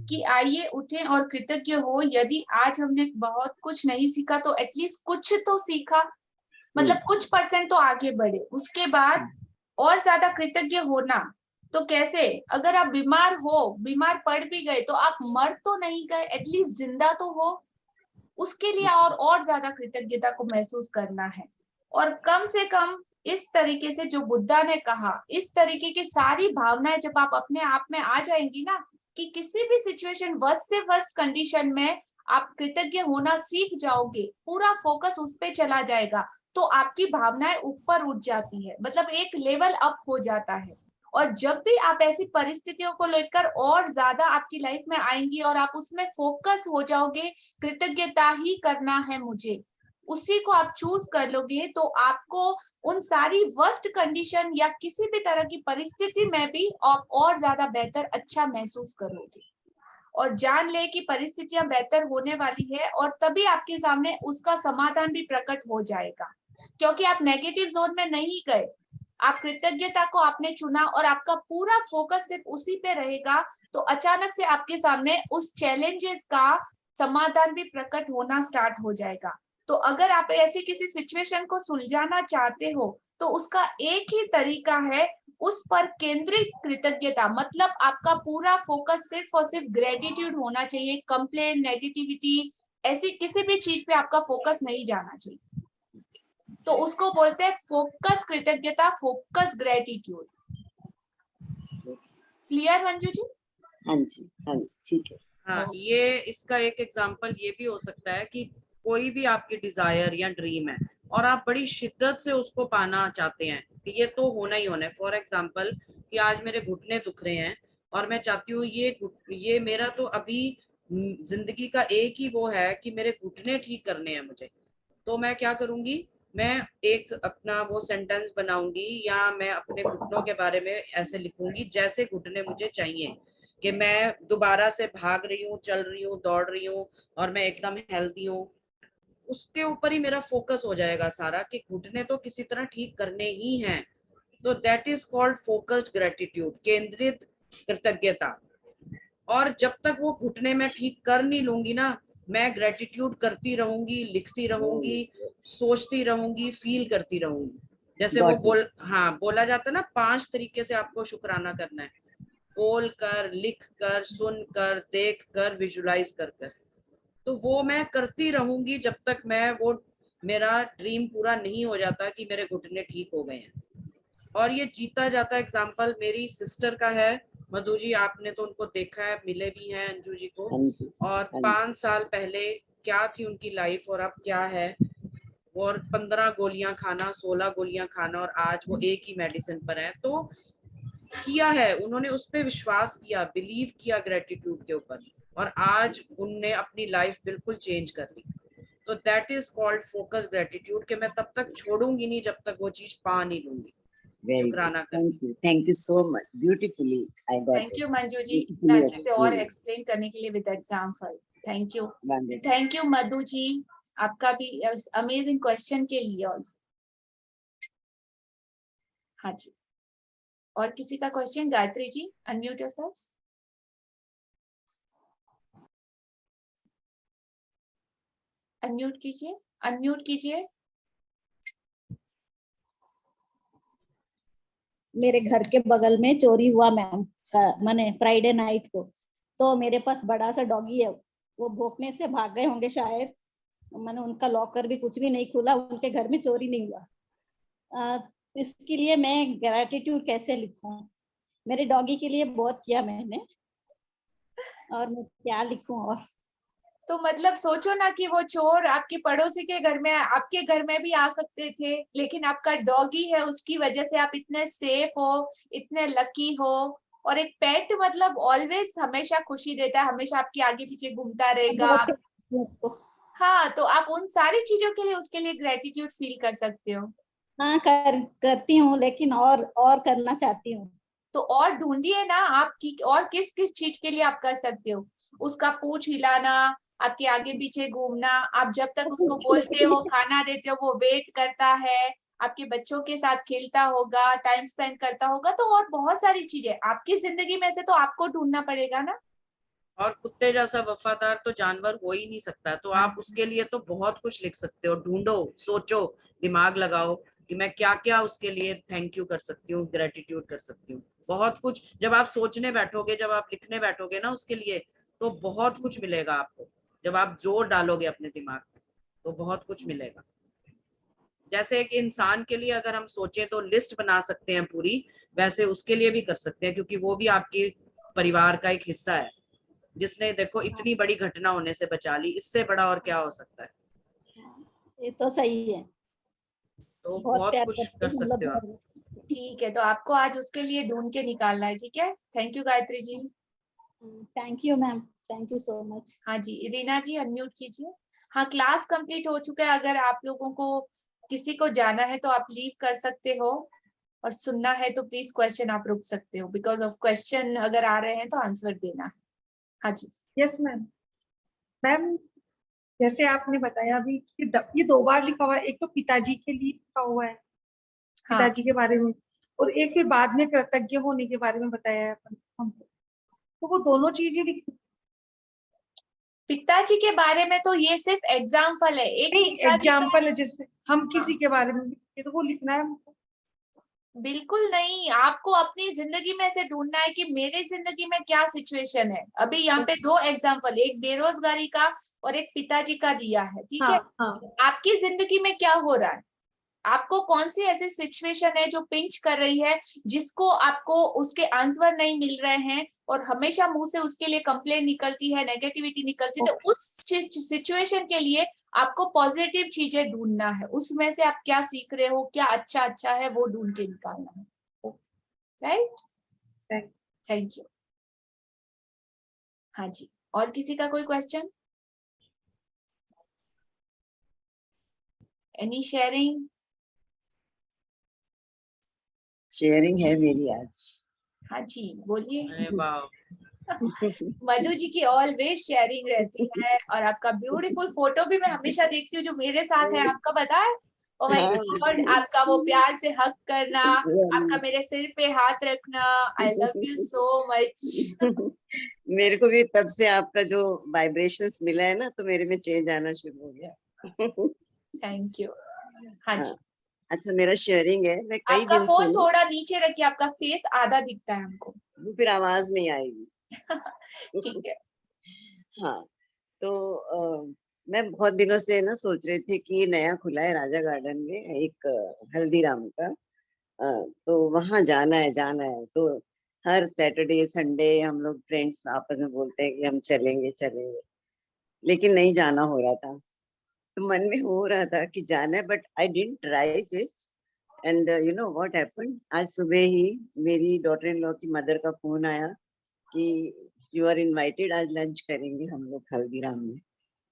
कि आइए उठें और कृतज्ञ हो। यदि आज हमने बहुत कुछ नहीं सीखा तो एटलीस्ट कुछ तो सीखा, मतलब कुछ परसेंट तो आगे बढ़े। उसके बाद और ज्यादा कृतज्ञ होना तो कैसे? अगर आप बीमार हो, बीमार पड़ भी गए तो आप मर तो नहीं गए, एटलीस्ट जिंदा तो हो। उसके लिए और ज्यादा कृतज्ञता को महसूस करना है। और कम से कम इस तरीके से जो बुद्धा ने कहा, इस तरीके की सारी भावनाएं जब आप अपने आप में आ जाएंगी ना, कि किसी भी सिचुएशन, वर्स्ट से वर्स्ट कंडीशन में आप कृतज्ञ होना सीख जाओगे, पूरा फोकस उस पे चला जाएगा, तो आपकी भावनाएं ऊपर उठ जाती है, मतलब एक लेवल अप हो जाता है। और जब भी आप ऐसी परिस्थितियों को लेकर और ज्यादा आपकी लाइफ में आएंगी और आप उसमें फोकस हो जाओगे, कृतज्ञता ही करना है मुझे, उसी को आप चूज कर लोगे, तो आपको उन सारी वर्स्ट कंडीशन या किसी भी तरह की परिस्थिति में भी आप और ज्यादा बेहतर, अच्छा महसूस करोगे। और जान ले कि परिस्थितियां बेहतर होने वाली है और तभी आपके सामने उसका समाधान भी प्रकट हो जाएगा, क्योंकि आप नेगेटिव जोन में नहीं गए, आप कृतज्ञता को आपने चुना और आपका पूरा फोकस सिर्फ उसी पे रहेगा। तो अचानक से आपके सामने उस चैलेंजेस का समाधान भी प्रकट होना स्टार्ट हो जाएगा। तो अगर आप ऐसी किसी सिचुएशन को सुलझाना चाहते हो तो उसका एक ही तरीका है, उस पर केंद्रित कृतज्ञता, मतलब आपका पूरा फोकस सिर्फ और सिर्फ ग्रेटिट्यूड होना चाहिए। कंप्लेन, नेगेटिविटी, ऐसी किसी भी चीज पे आपका फोकस नहीं जाना चाहिए। तो उसको बोलते हैं फोकस कृतज्ञता, focus gratitude. Clear Manju ji? हाँ जी, हाँ जी, ठीक है। हाँ, ये इसका एक एग्जांपल ये भी हो सकता है कि कोई भी आपकी डिजायर या ड्रीम है और आप बड़ी शिद्दत से उसको पाना चाहते हैं कि ये तो होना ही होना है। फॉर एग्जांपल कि आज मेरे घुटने दुख रहे हैं और मैं चाहती हूँ ये मेरा तो अभी जिंदगी का एक ही वो है कि मेरे घुटने ठीक करने हैं मुझे। तो मैं क्या करूंगी, मैं एक अपना वो सेंटेंस बनाऊंगी या मैं अपने घुटनों के बारे में ऐसे लिखूंगी जैसे घुटने मुझे चाहिए, कि मैं दोबारा से भाग रही हूँ, चल रही हूँ, दौड़ रही हूँ और मैं एकदम हेल्दी हूँ। उसके ऊपर ही मेरा फोकस हो जाएगा सारा, कि घुटने तो किसी तरह ठीक करने ही हैं। तो that is called focused gratitude, केंद्रित कृतज्ञता। और जब तक वो घुटने में ठीक कर नहीं लूंगी ना, मैं ग्रेटिट्यूड करती रहूंगी, लिखती रहूंगी, सोचती रहूंगी, फील करती रहूंगी। जैसे वो बोला जाता है ना, 5 तरीके से आपको शुक्राना करना है, बोल कर, लिख कर, सुन कर, देख कर, विजुलाइज कर कर। तो वो मैं करती रहूंगी जब तक मैं वो मेरा ड्रीम पूरा नहीं हो जाता कि मेरे घुटने ठीक हो गए हैं। और ये जीता जाता एग्जाम्पल मेरी सिस्टर का है, मधु जी, आपने तो उनको देखा है, मिले भी हैं अंजू जी को। और 5 साल पहले क्या थी उनकी लाइफ और अब क्या है, और 15 गोलियां खाना, 16 गोलियां खाना, और आज वो एक ही मेडिसिन पर है। तो किया है उन्होंने, उस पर विश्वास किया, बिलीव किया ग्रेटिट्यूड के ऊपर, और आज उनने अपनी लाइफ बिल्कुल चेंज कर ली। तो that is called focus gratitude, कि मैं तब तक छोड़ूंगी नहीं जब तक वो चीज पा नहीं लूंगी। शुक्राना कर। Thank you so much, beautifully I got thank you Manju ji, इतना अच्छे से और एक्सप्लेन करने के लिए with example. Thank you. Thank you Madhu ji, आपका भी अमेजिंग क्वेश्चन के लिए ऑल्सो। हाँ जी, और किसी का question? Gayatri ji, unmute yourself. Unmute कीजिए, अनम्यूट कीजिए। मेरे घर के बगल में चोरी हुआ मैम, मैंने फ्राइडे नाइट को। तो मेरे पास बड़ा सा डॉगी है, वो भौंकने से भाग गए होंगे शायद। मैंने उनका लॉकर भी कुछ भी नहीं खुला, उनके घर में चोरी नहीं हुआ। इसके लिए मैं ग्रैटिट्यूड कैसे लिखूं? मेरे डॉगी के लिए बहुत किया मैंने, और मैं क्या लिखूं? और तो मतलब सोचो ना कि वो चोर आपके पड़ोसी के घर में, आपके घर में भी आ सकते थे, लेकिन आपका डॉगी है, उसकी वजह से आप इतने सेफ हो, इतने लकी हो। और एक पेट मतलब ऑलवेज हमेशा खुशी देता है, हमेशा आपके आगे पीछे घूमता रहेगा। हाँ, तो आप उन सारी चीजों के लिए उसके लिए ग्रेटिट्यूड फील कर सकते हो। हाँ, करती हूँ, लेकिन और करना चाहती हूँ। तो और ढूंढिए ना, आपकी और किस किस चीज के लिए आप कर सकते हो। उसका पूंछ हिलाना, आपके आगे पीछे घूमना, आप जब तक उसको बोलते हो, खाना देते हो, वो वेट करता है, आपके बच्चों के साथ खेलता होगा, टाइम स्पेंड करता होगा। तो और बहुत सारी चीजें आपकी जिंदगी में से तो आपको ढूंढना पड़ेगा ना। और कुत्ते जैसा वफादार तो जानवर हो ही नहीं सकता, तो आप उसके लिए तो बहुत कुछ लिख सकते हो। ढूंढो, सोचो, दिमाग लगाओ कि मैं क्या क्या उसके लिए थैंक यू कर सकती हूँ, ग्रेटिट्यूड कर सकती हूँ। बहुत कुछ जब आप सोचने बैठोगे, जब आप लिखने बैठोगे ना उसके लिए, तो बहुत कुछ मिलेगा आपको। जब आप जोर डालोगे अपने दिमाग में तो बहुत कुछ मिलेगा। जैसे एक इंसान के लिए अगर हम सोचें तो लिस्ट बना सकते हैं पूरी, वैसे उसके लिए भी कर सकते हैं, क्योंकि वो भी आपके परिवार का एक हिस्सा है, जिसने देखो इतनी बड़ी घटना होने से बचा ली। इससे बड़ा और क्या हो सकता है? ये तो सही है, तो बहुत बहुत प्यार कुछ करते कर हैं हम सकते हो आप। लोग। ठीक है, तो आपको आज उसके लिए ढूंढ के निकालना है। ठीक है, thank you Gayatri ji. Thank you ma'am, thank you so much. हाँ जी, रीना जी अनम्यूट कीजिए। हाँ, क्लास कंप्लीट हो चुका है। अगर आप लोगों को किसी को जाना है तो आप लीव कर सकते हो, और सुनना है तो प्लीज क्वेश्चन आप रुक सकते हो। बिकॉज ऑफ क्वेश्चन अगर आ रहे हैं तो आंसर देना है। हाँ जी। Yes ma'am. मैम, जैसे आपने बताया अभी कि ये 2 बार लिखा हुआ है, एक तो पिताजी के लिए लिखा हुआ है, पिताजी के बारे में, और एक फिर बाद में कृतज्ञ होने के बारे में बताया है हमको। तो वो दोनों चीजें पिताजी के बारे में तो ये सिर्फ एग्जाम्पल है, एक एग्जाम्पल है, जैसे हम किसी के बारे में लिखते तो वो लिखना है हमको। बिल्कुल नहीं, आपको अपनी जिंदगी में से ढूंढना है कि मेरे जिंदगी में क्या सिचुएशन है। अभी यहाँ पे 2 एग्जाम्पल, एक बेरोजगारी का और एक पिताजी का दिया है। ठीक है, आपकी जिंदगी में क्या हो रहा है, आपको कौन सी ऐसी सिचुएशन है जो पिंच कर रही है, जिसको आपको उसके आंसर नहीं मिल रहे हैं, और हमेशा मुंह से उसके लिए कंप्लेन निकलती है, नेगेटिविटी निकलती है। तो उस सिचुएशन के लिए आपको पॉजिटिव चीजें ढूंढना है, उसमें से आप क्या सीख रहे हो, क्या अच्छा अच्छा है वो ढूंढ के निकालना है। Right, thank you. हाँ जी, और किसी का कोई क्वेश्चन? Any sharing? शेयरिंग है मेरी आज। हाँ जी बोलिए। अरे वाह, मधु जी की ऑलवेज शेयरिंग रहती है, और आपका ब्यूटीफुल फोटो भी मैं हमेशा देखती हूँ जो मेरे साथ है, आपका पता है? ओ माय गॉड, आपका वो प्यार से हक करना, आपका मेरे सिर पे हाथ रखना, I love you so much. मेरे को भी तब से आपका जो वाइब्रेशंस मिला है ना, तो मेरे में चेंज आना शुरू हो गया। Thank you. हाँ जी। अच्छा, मेरा शेयरिंग है, मैं कई आपका दिन फोन से थोड़ा नीचे रखिए, आपका फेस आधा दिखता है हमको। वो फिर आवाज नहीं आएगी। ठीक है। हाँ, तो मैं बहुत दिनों से ना सोच रही थी कि नया खुला है राजा गार्डन में एक हल्दीराम का, तो वहां जाना है। तो हर सैटरडे संडे हम लोग फ्रेंड्स आपस में बोलते हैं कि हम चलेंगे चलेंगे, लेकिन नहीं जाना हो रहा था। तो मन में हो रहा था कि जाना है, but I didn't try it. And you know what happened, आज सुबह ही मेरी डॉटर इन लॉ की मदर का फोन आया कि यू आर इनवाइटेड, आज लंच करेंगे हम लोग हल्दीराम में।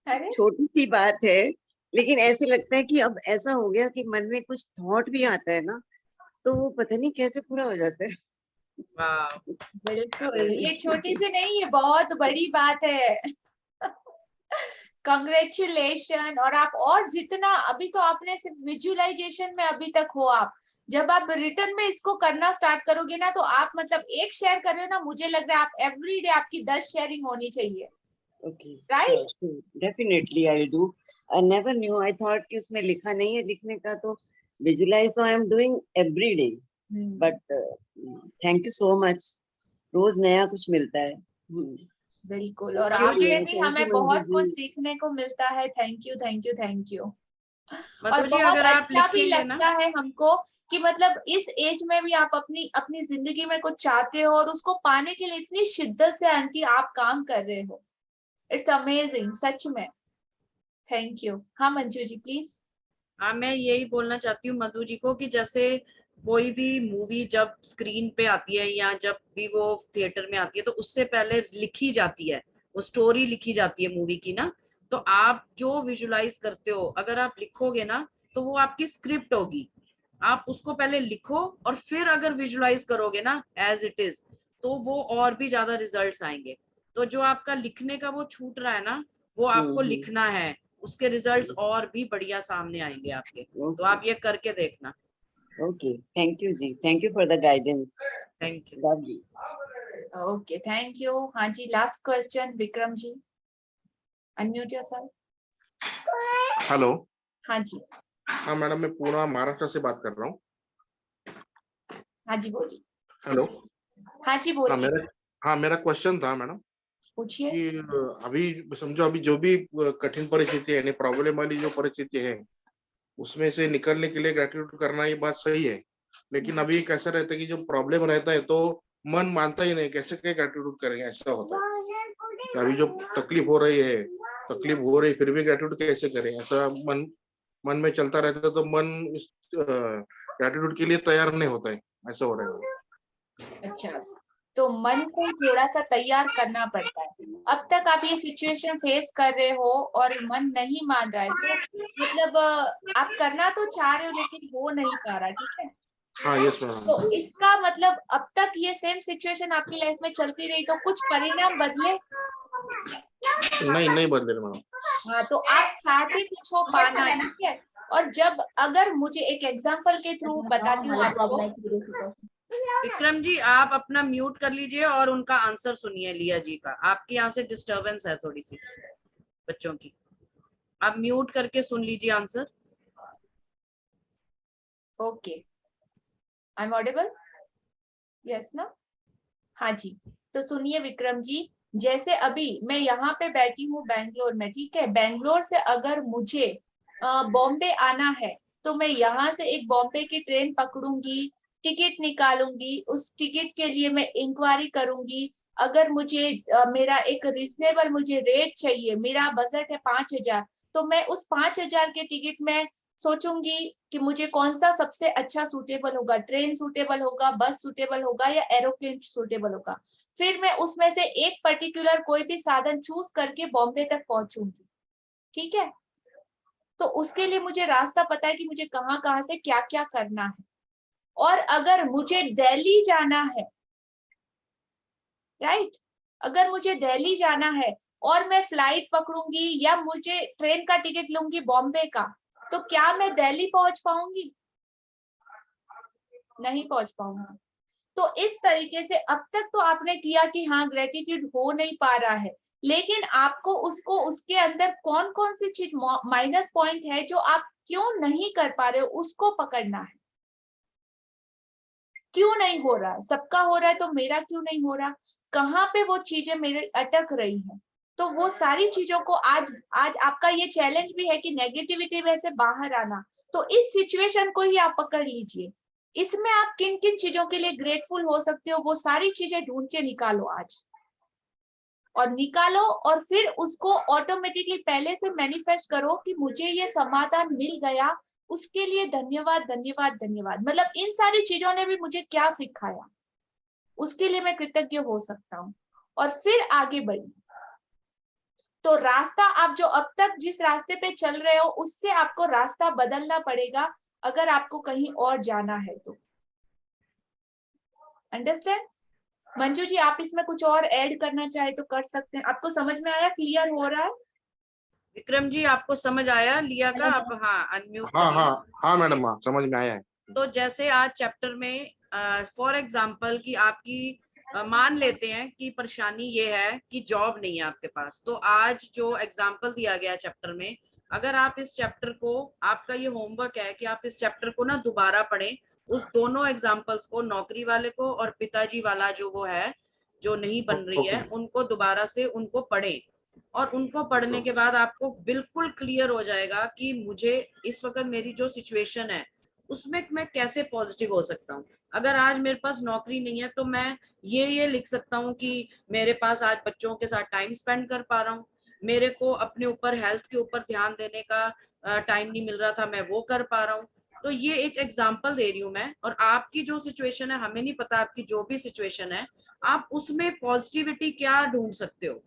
अरे छोटी सी बात है, लेकिन ऐसे लगता है कि अब ऐसा हो गया कि मन में कुछ थॉट भी आता है ना, तो वो पता नहीं कैसे पूरा हो जाता है। वाह, बिल्कुल, ये छोटी सी नहीं, ये बहुत बड़ी बात है। कंग्रेचुलेशन। और आप और जितना, अभी तो आपने सिर्फ विजुअलाइजेशन में अभी तक हो, आप जब आप रिटर्न में इसको करना स्टार्ट करोगे ना, तो आप मतलब एक शेयर कर रहे हो ना, मुझे लग रहा है आप एवरी डे आपकी 10 शेयरिंग होनी चाहिए। Okay, right? Definitely I do. I never knew, I thought कि उसमें लिखा नहीं है लिखने का, तो विजुअलाइज तो I am doing every day. But thank you so much, रोज नया कुछ मिलता है। बिल्कुल, और Thank you, आपसे भी thank you, हमें मंजू बहुत कुछ जी। सीखने को मिलता है। Thank you thank you thank you. और मधु जी बहुत अगर आप अच्छा भी लिखेंगे ना, लगता है हमको कि मतलब इस एज में भी आप अपनी अपनी जिंदगी में कुछ चाहते हो, और उसको पाने के लिए इतनी शिद्दत से आंटी आप काम कर रहे हो। इट्स अमेजिंग, सच में। Thank you. हाँ मंजू जी प्लीज। हाँ मैं यही बोलना चाहती हूँ मधु जी को कि जैसे कोई भी मूवी जब स्क्रीन पे आती है या जब भी वो थिएटर में आती है, तो उससे पहले लिखी जाती है, वो स्टोरी लिखी जाती है मूवी की ना। तो आप जो विजुलाइज करते हो, अगर आप लिखोगे ना, तो वो आपकी स्क्रिप्ट होगी। आप उसको पहले लिखो और फिर अगर विजुलाइज करोगे ना एज इट इज, तो वो और भी ज्यादा रिजल्ट्स आएंगे। तो जो आपका लिखने का वो छूट रहा है ना, वो आपको लिखना है, उसके रिजल्ट्स और भी बढ़िया सामने आएंगे आपके। तो आप ये करके देखना। ओके, थैंक यू जी, thank you for the guidance. Thank you. Lovely. Okay thank you. हाँ जी, last question Vikram ji, unmute yourself. Hello. हाँ जी। हाँ मैडम, मैं पूना महाराष्ट्र से बात कर रहा हूँ। हाँ जी बोलिए। हेलो। हाँ जी बोलिए। मेरा क्वेश्चन था मैडम पूछिए। कि अभी समझो, अभी जो भी कठिन परिस्थिति है, यानी प्रॉब्लम वाली जो परिस्थिति है, उसमें से निकलने के लिए ग्रेटिट्यूड करना, ये बात सही है। लेकिन अभी कैसा रहता है कि जो प्रॉब्लम रहता है तो मन मानता ही नहीं, कैसे क्या ग्रेटिट्यूड करेंगे, ऐसा होता है कि अभी जो तकलीफ हो रही फिर भी ग्रेटिट्यूड कैसे करें, ऐसा मन में चलता रहता है, तो मन उस ग्रेटिट्यूड के लिए तैयार नहीं होता है, ऐसा हो रहा है। अच्छा, तो मन को थोड़ा सा तैयार करना पड़ता है। अब तक आप ये सिचुएशन फेस कर रहे हो और मन नहीं मान रहा है, तो मतलब आप करना तो चाह रहे हो लेकिन हो नहीं पा रहा, ठीक है? हाँ यस मैम। तो इसका मतलब अब तक ये सेम सिचुएशन आपकी लाइफ में चलती रही तो कुछ परिणाम बदले? नहीं बदले मैम। हाँ, तो आप चाहते कुछ हो पाना, ठीक है? और जब, अगर मुझे एक एग्जांपल के थ्रू बताती हूँ आपको। विक्रम जी आप अपना म्यूट कर लीजिए और उनका आंसर सुनिए लिया जी का। आपकी यहाँ से डिस्टरबेंस है थोड़ी सी बच्चों की, आप म्यूट करके सुन लीजिए answer. Okay, I am audible? Yes ना? हाँ जी। तो सुनिए विक्रम जी, जैसे अभी मैं यहाँ पे बैठी हूँ बैंगलोर में, ठीक है? बैंगलोर से अगर मुझे बॉम्बे आना है, तो मैं यहाँ से एक बॉम्बे की ट्रेन पकड़ूंगी, टिकट निकालूंगी, उस टिकट के लिए मैं इंक्वायरी करूंगी। अगर मुझे मेरा एक रिजनेबल मुझे रेट चाहिए, मेरा बजट है 5,000, तो मैं उस 5,000 के टिकट में सोचूंगी कि मुझे कौन सा सबसे अच्छा सूटेबल होगा, ट्रेन सूटेबल होगा, बस सूटेबल होगा या एरोप्लेन सूटेबल होगा। फिर मैं उसमें से एक पर्टिकुलर कोई भी साधन चूज करके बॉम्बे तक पहुंचूंगी, ठीक है? तो उसके लिए मुझे रास्ता पता है कि मुझे कहाँ कहाँ से क्या क्या करना है। और अगर मुझे दिल्ली जाना है, राइट, अगर मुझे दिल्ली जाना है और मैं फ्लाइट पकड़ूंगी या मुझे ट्रेन का टिकट लूंगी बॉम्बे का, तो क्या मैं दिल्ली पहुंच पाऊंगी? नहीं पहुंच पाऊंगी। तो इस तरीके से अब तक तो आपने किया कि हाँ ग्रेटिट्यूड हो नहीं पा रहा है, लेकिन आपको उसको उसके अंदर कौन कौन सी चीज माइनस पॉइंट है जो आप क्यों नहीं कर पा रहे हो, उसको पकड़ना है। क्यों नहीं हो रहा? सबका हो रहा है तो मेरा क्यों नहीं हो रहा? कहाँ पे वो चीजें मेरे अटक रही हैं? तो वो सारी चीजों को आज आपका ये चैलेंज भी है कि नेगेटिविटी में से बाहर आना। तो इस सिचुएशन को ही आप पकड़ लीजिए। इसमें आप किन किन चीजों के लिए ग्रेटफुल हो सकते हो, वो सारी चीजें ढूंढ के निकालो आज, और निकालो, और फिर उसको ऑटोमेटिकली पहले से मैनिफेस्ट करो कि मुझे ये समाधान मिल गया, उसके लिए धन्यवाद धन्यवाद धन्यवाद। मतलब इन सारी चीजों ने भी मुझे क्या सिखाया, उसके लिए मैं कृतज्ञ हो सकता हूँ, और फिर आगे बढ़ी। तो रास्ता आप जो अब तक जिस रास्ते पे चल रहे हो उससे आपको रास्ता बदलना पड़ेगा अगर आपको कहीं और जाना है तो। अंडरस्टैंड? मंजू जी, आप इसमें कुछ और ऐड करना चाहे तो कर सकते हैं। आपको समझ में आया? क्लियर हो रहा है? विक्रम जी, आपको समझ आया लिया का? आप हाँ अनम्यूट हाँ मैडम, हाँ समझ में आया है। तो जैसे आज चैप्टर में फॉर एग्जांपल कि आपकी मान लेते हैं कि परेशानी ये है कि जॉब नहीं है आपके पास, तो आज जो एग्जांपल दिया गया चैप्टर में, अगर आप इस चैप्टर को, आपका ये होमवर्क है कि आप इस चैप्टर को ना दोबारा पढ़ें, उस दोनों एग्जांपल्स को, नौकरी वाले को और पिताजी वाला जो वो है जो नहीं बन रही है, उनको दोबारा से उनको पढ़ें। और उनको पढ़ने के बाद आपको बिल्कुल क्लियर हो जाएगा कि मुझे इस वक्त मेरी जो सिचुएशन है उसमें मैं कैसे पॉजिटिव हो सकता हूँ। अगर आज मेरे पास नौकरी नहीं है तो मैं ये लिख सकता हूँ कि मेरे पास आज बच्चों के साथ टाइम स्पेंड कर पा रहा हूँ, मेरे को अपने ऊपर हेल्थ के ऊपर ध्यान देने का टाइम नहीं मिल रहा था, मैं वो कर पा रहा हूँ। तो ये एक एग्जाम्पल दे रही हूँ मैं। और आपकी जो सिचुएशन है, हमें नहीं पता आपकी जो भी सिचुएशन है, आप उसमें पॉजिटिविटी क्या ढूंढ सकते हो,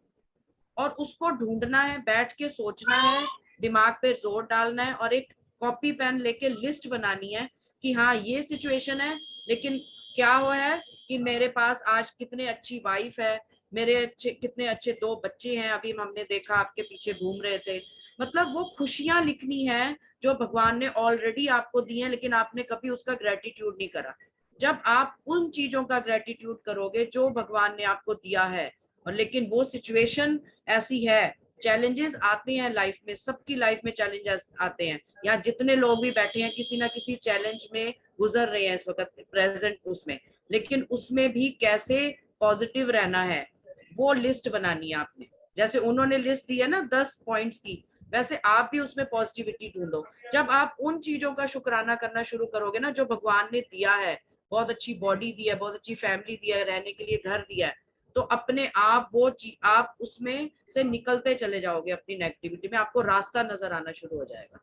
और उसको ढूंढना है, बैठ के सोचना है, दिमाग पे जोर डालना है, और एक कॉपी पेन लेके लिस्ट बनानी है कि हाँ ये सिचुएशन है, लेकिन क्या हुआ है कि मेरे पास आज कितने अच्छी वाइफ है, मेरे कितने अच्छे 2 बच्चे हैं, अभी हमने देखा आपके पीछे घूम रहे थे। मतलब वो खुशियां लिखनी है जो भगवान ने ऑलरेडी आपको दी है, लेकिन आपने कभी उसका ग्रेटिट्यूड नहीं करा। जब आप उन चीजों का ग्रेटिट्यूड करोगे जो भगवान ने आपको दिया है, और लेकिन वो सिचुएशन ऐसी है, चैलेंजेस आते हैं लाइफ में, सबकी लाइफ में चैलेंजेस आते हैं। यहाँ जितने लोग भी बैठे हैं किसी ना किसी चैलेंज में गुजर रहे हैं इस वक्त प्रेजेंट उसमें, लेकिन उसमें भी कैसे पॉजिटिव रहना है वो लिस्ट बनानी है आपने। जैसे उन्होंने लिस्ट दी है ना 10 पॉइंट्स की, वैसे आप भी उसमें पॉजिटिविटी ढूंढो। जब आप उन चीजों का शुक्राना करना शुरू करोगे ना जो भगवान ने दिया है, बहुत अच्छी बॉडी दी है, बहुत अच्छी फैमिली दिया है, रहने के लिए घर दिया है, तो अपने आप वो आप उसमें से निकलते चले जाओगे, अपनी नेगेटिविटी में आपको रास्ता नजर आना शुरू हो जाएगा।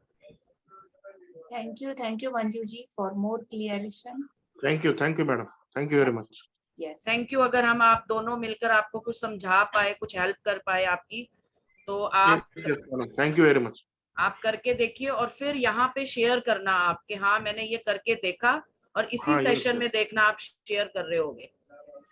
Thank you Manju ji for more clearation. Thank you madam, thank you very much. Yes, thank you. अगर हम आप दोनों मिलकर आपको कुछ समझा पाए, कुछ हेल्प कर पाए आपकी, तो आप थैंक यू वेरी मच। आप करके देखिए और फिर यहाँ पे शेयर करना आप कि हाँ मैंने ये करके देखा, और इसी सेशन में देखना आप शेयर कर रहे होगे।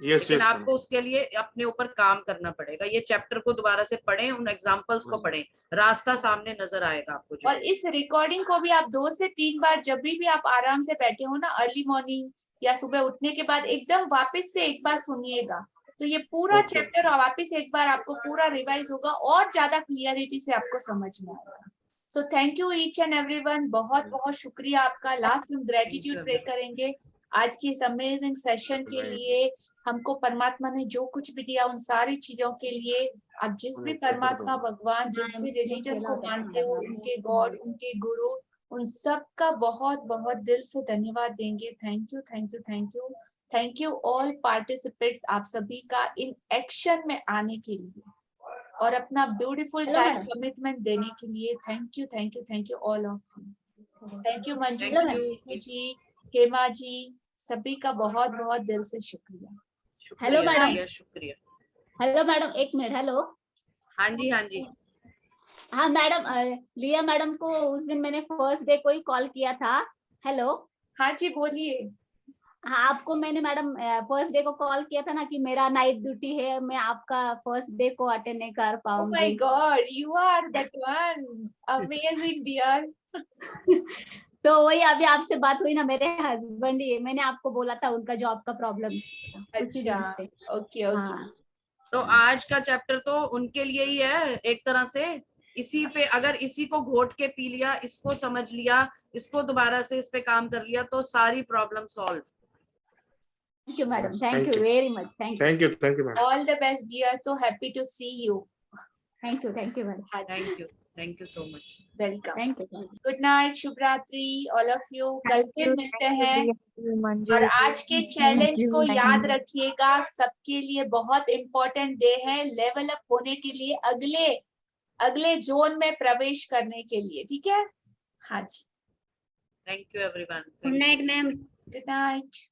लेकिन आपको उसके लिए अपने ऊपर काम करना पड़ेगा। ये चैप्टर को दोबारा से पढ़ें, उन एग्जांपल्स को पढ़ें, रास्ता सामने नजर आएगा आपको। और इस रिकॉर्डिंग को भी आप 2 से 3 बार, जब भी आप आराम से बैठे हो ना, अर्ली मॉर्निंग या सुबह उठने के बाद, एकदम वापस से एक बार सुनिएगा, तो ये पूरा चैप्टर वापस एक बार आपको पूरा रिवाइज होगा और ज्यादा क्लियरिटी से आपको समझ में आएगा। So thank you each and everyone, बहुत बहुत शुक्रिया आपका। लास्ट में ग्रेटिट्यूड प्रे करेंगे आज की इस अमेजिंग सेशन के लिए। हमको परमात्मा ने जो कुछ भी दिया उन सारी चीजों के लिए, आप जिस भी परमात्मा, भगवान, जिस भी रिलीजन को मानते हो, उनके गॉड, उनके गुरु, उन सब का बहुत बहुत दिल से धन्यवाद देंगे। Thank you thank you thank you thank you all participants, आप सभी का इन एक्शन में आने के लिए और अपना ब्यूटीफुल टाइम कमिटमेंट देने के लिए। Thank you all of you. Thank you Manju ji, Hema ji, सभी का बहुत बहुत दिल से शुक्रिया। हेलो मैडम, शुक्रिया। Hello madam, 1 minute. हेलो, हाँ जी हाँ जी। हाँ मैडम, लिया मैडम को उस दिन मैंने फर्स्ट डे को ही कॉल किया था। हेलो। हाँ जी बोलिए। हाँ, आपको मैंने मैडम फर्स्ट डे को कॉल किया था ना कि मेरा नाइट ड्यूटी है, मैं आपका फर्स्ट डे को अटेंड नहीं कर Oh my पाऊंगी। God, you are that one. Amazing, dear. तो वही अभी आपसे बात हुई ना, मेरे हस्बैंड ही है, मैंने आपको बोला था उनका जॉब का प्रॉब्लम उसी दिन अच्छा, से। Okay okay. हाँ तो आज का चैप्टर तो उनके लिए ही है एक तरह से। इसी पे अगर इसी को घोट के पी लिया, इसको समझ लिया, इसको दोबारा से इस पे काम कर लिया तो सारी problem solve. Thank you madam, Yes, thank thank you you. Very much, thank you, Thank you, madam. All the best, dear. So happy to see you. Thank you madam, हाँ जी, thank you so much. Welcome. Thank you. Good night, शुभ रात्रि all of you. कल फिर मिलते हैं। और आज के चैलेंज को याद रखिएगा, सबके लिए बहुत इम्पोर्टेंट डे है लेवल अप होने के लिए, अगले जोन में प्रवेश करने के लिए, ठीक है? हाँ जी, thank you everyone. Good night ma'am. Good night.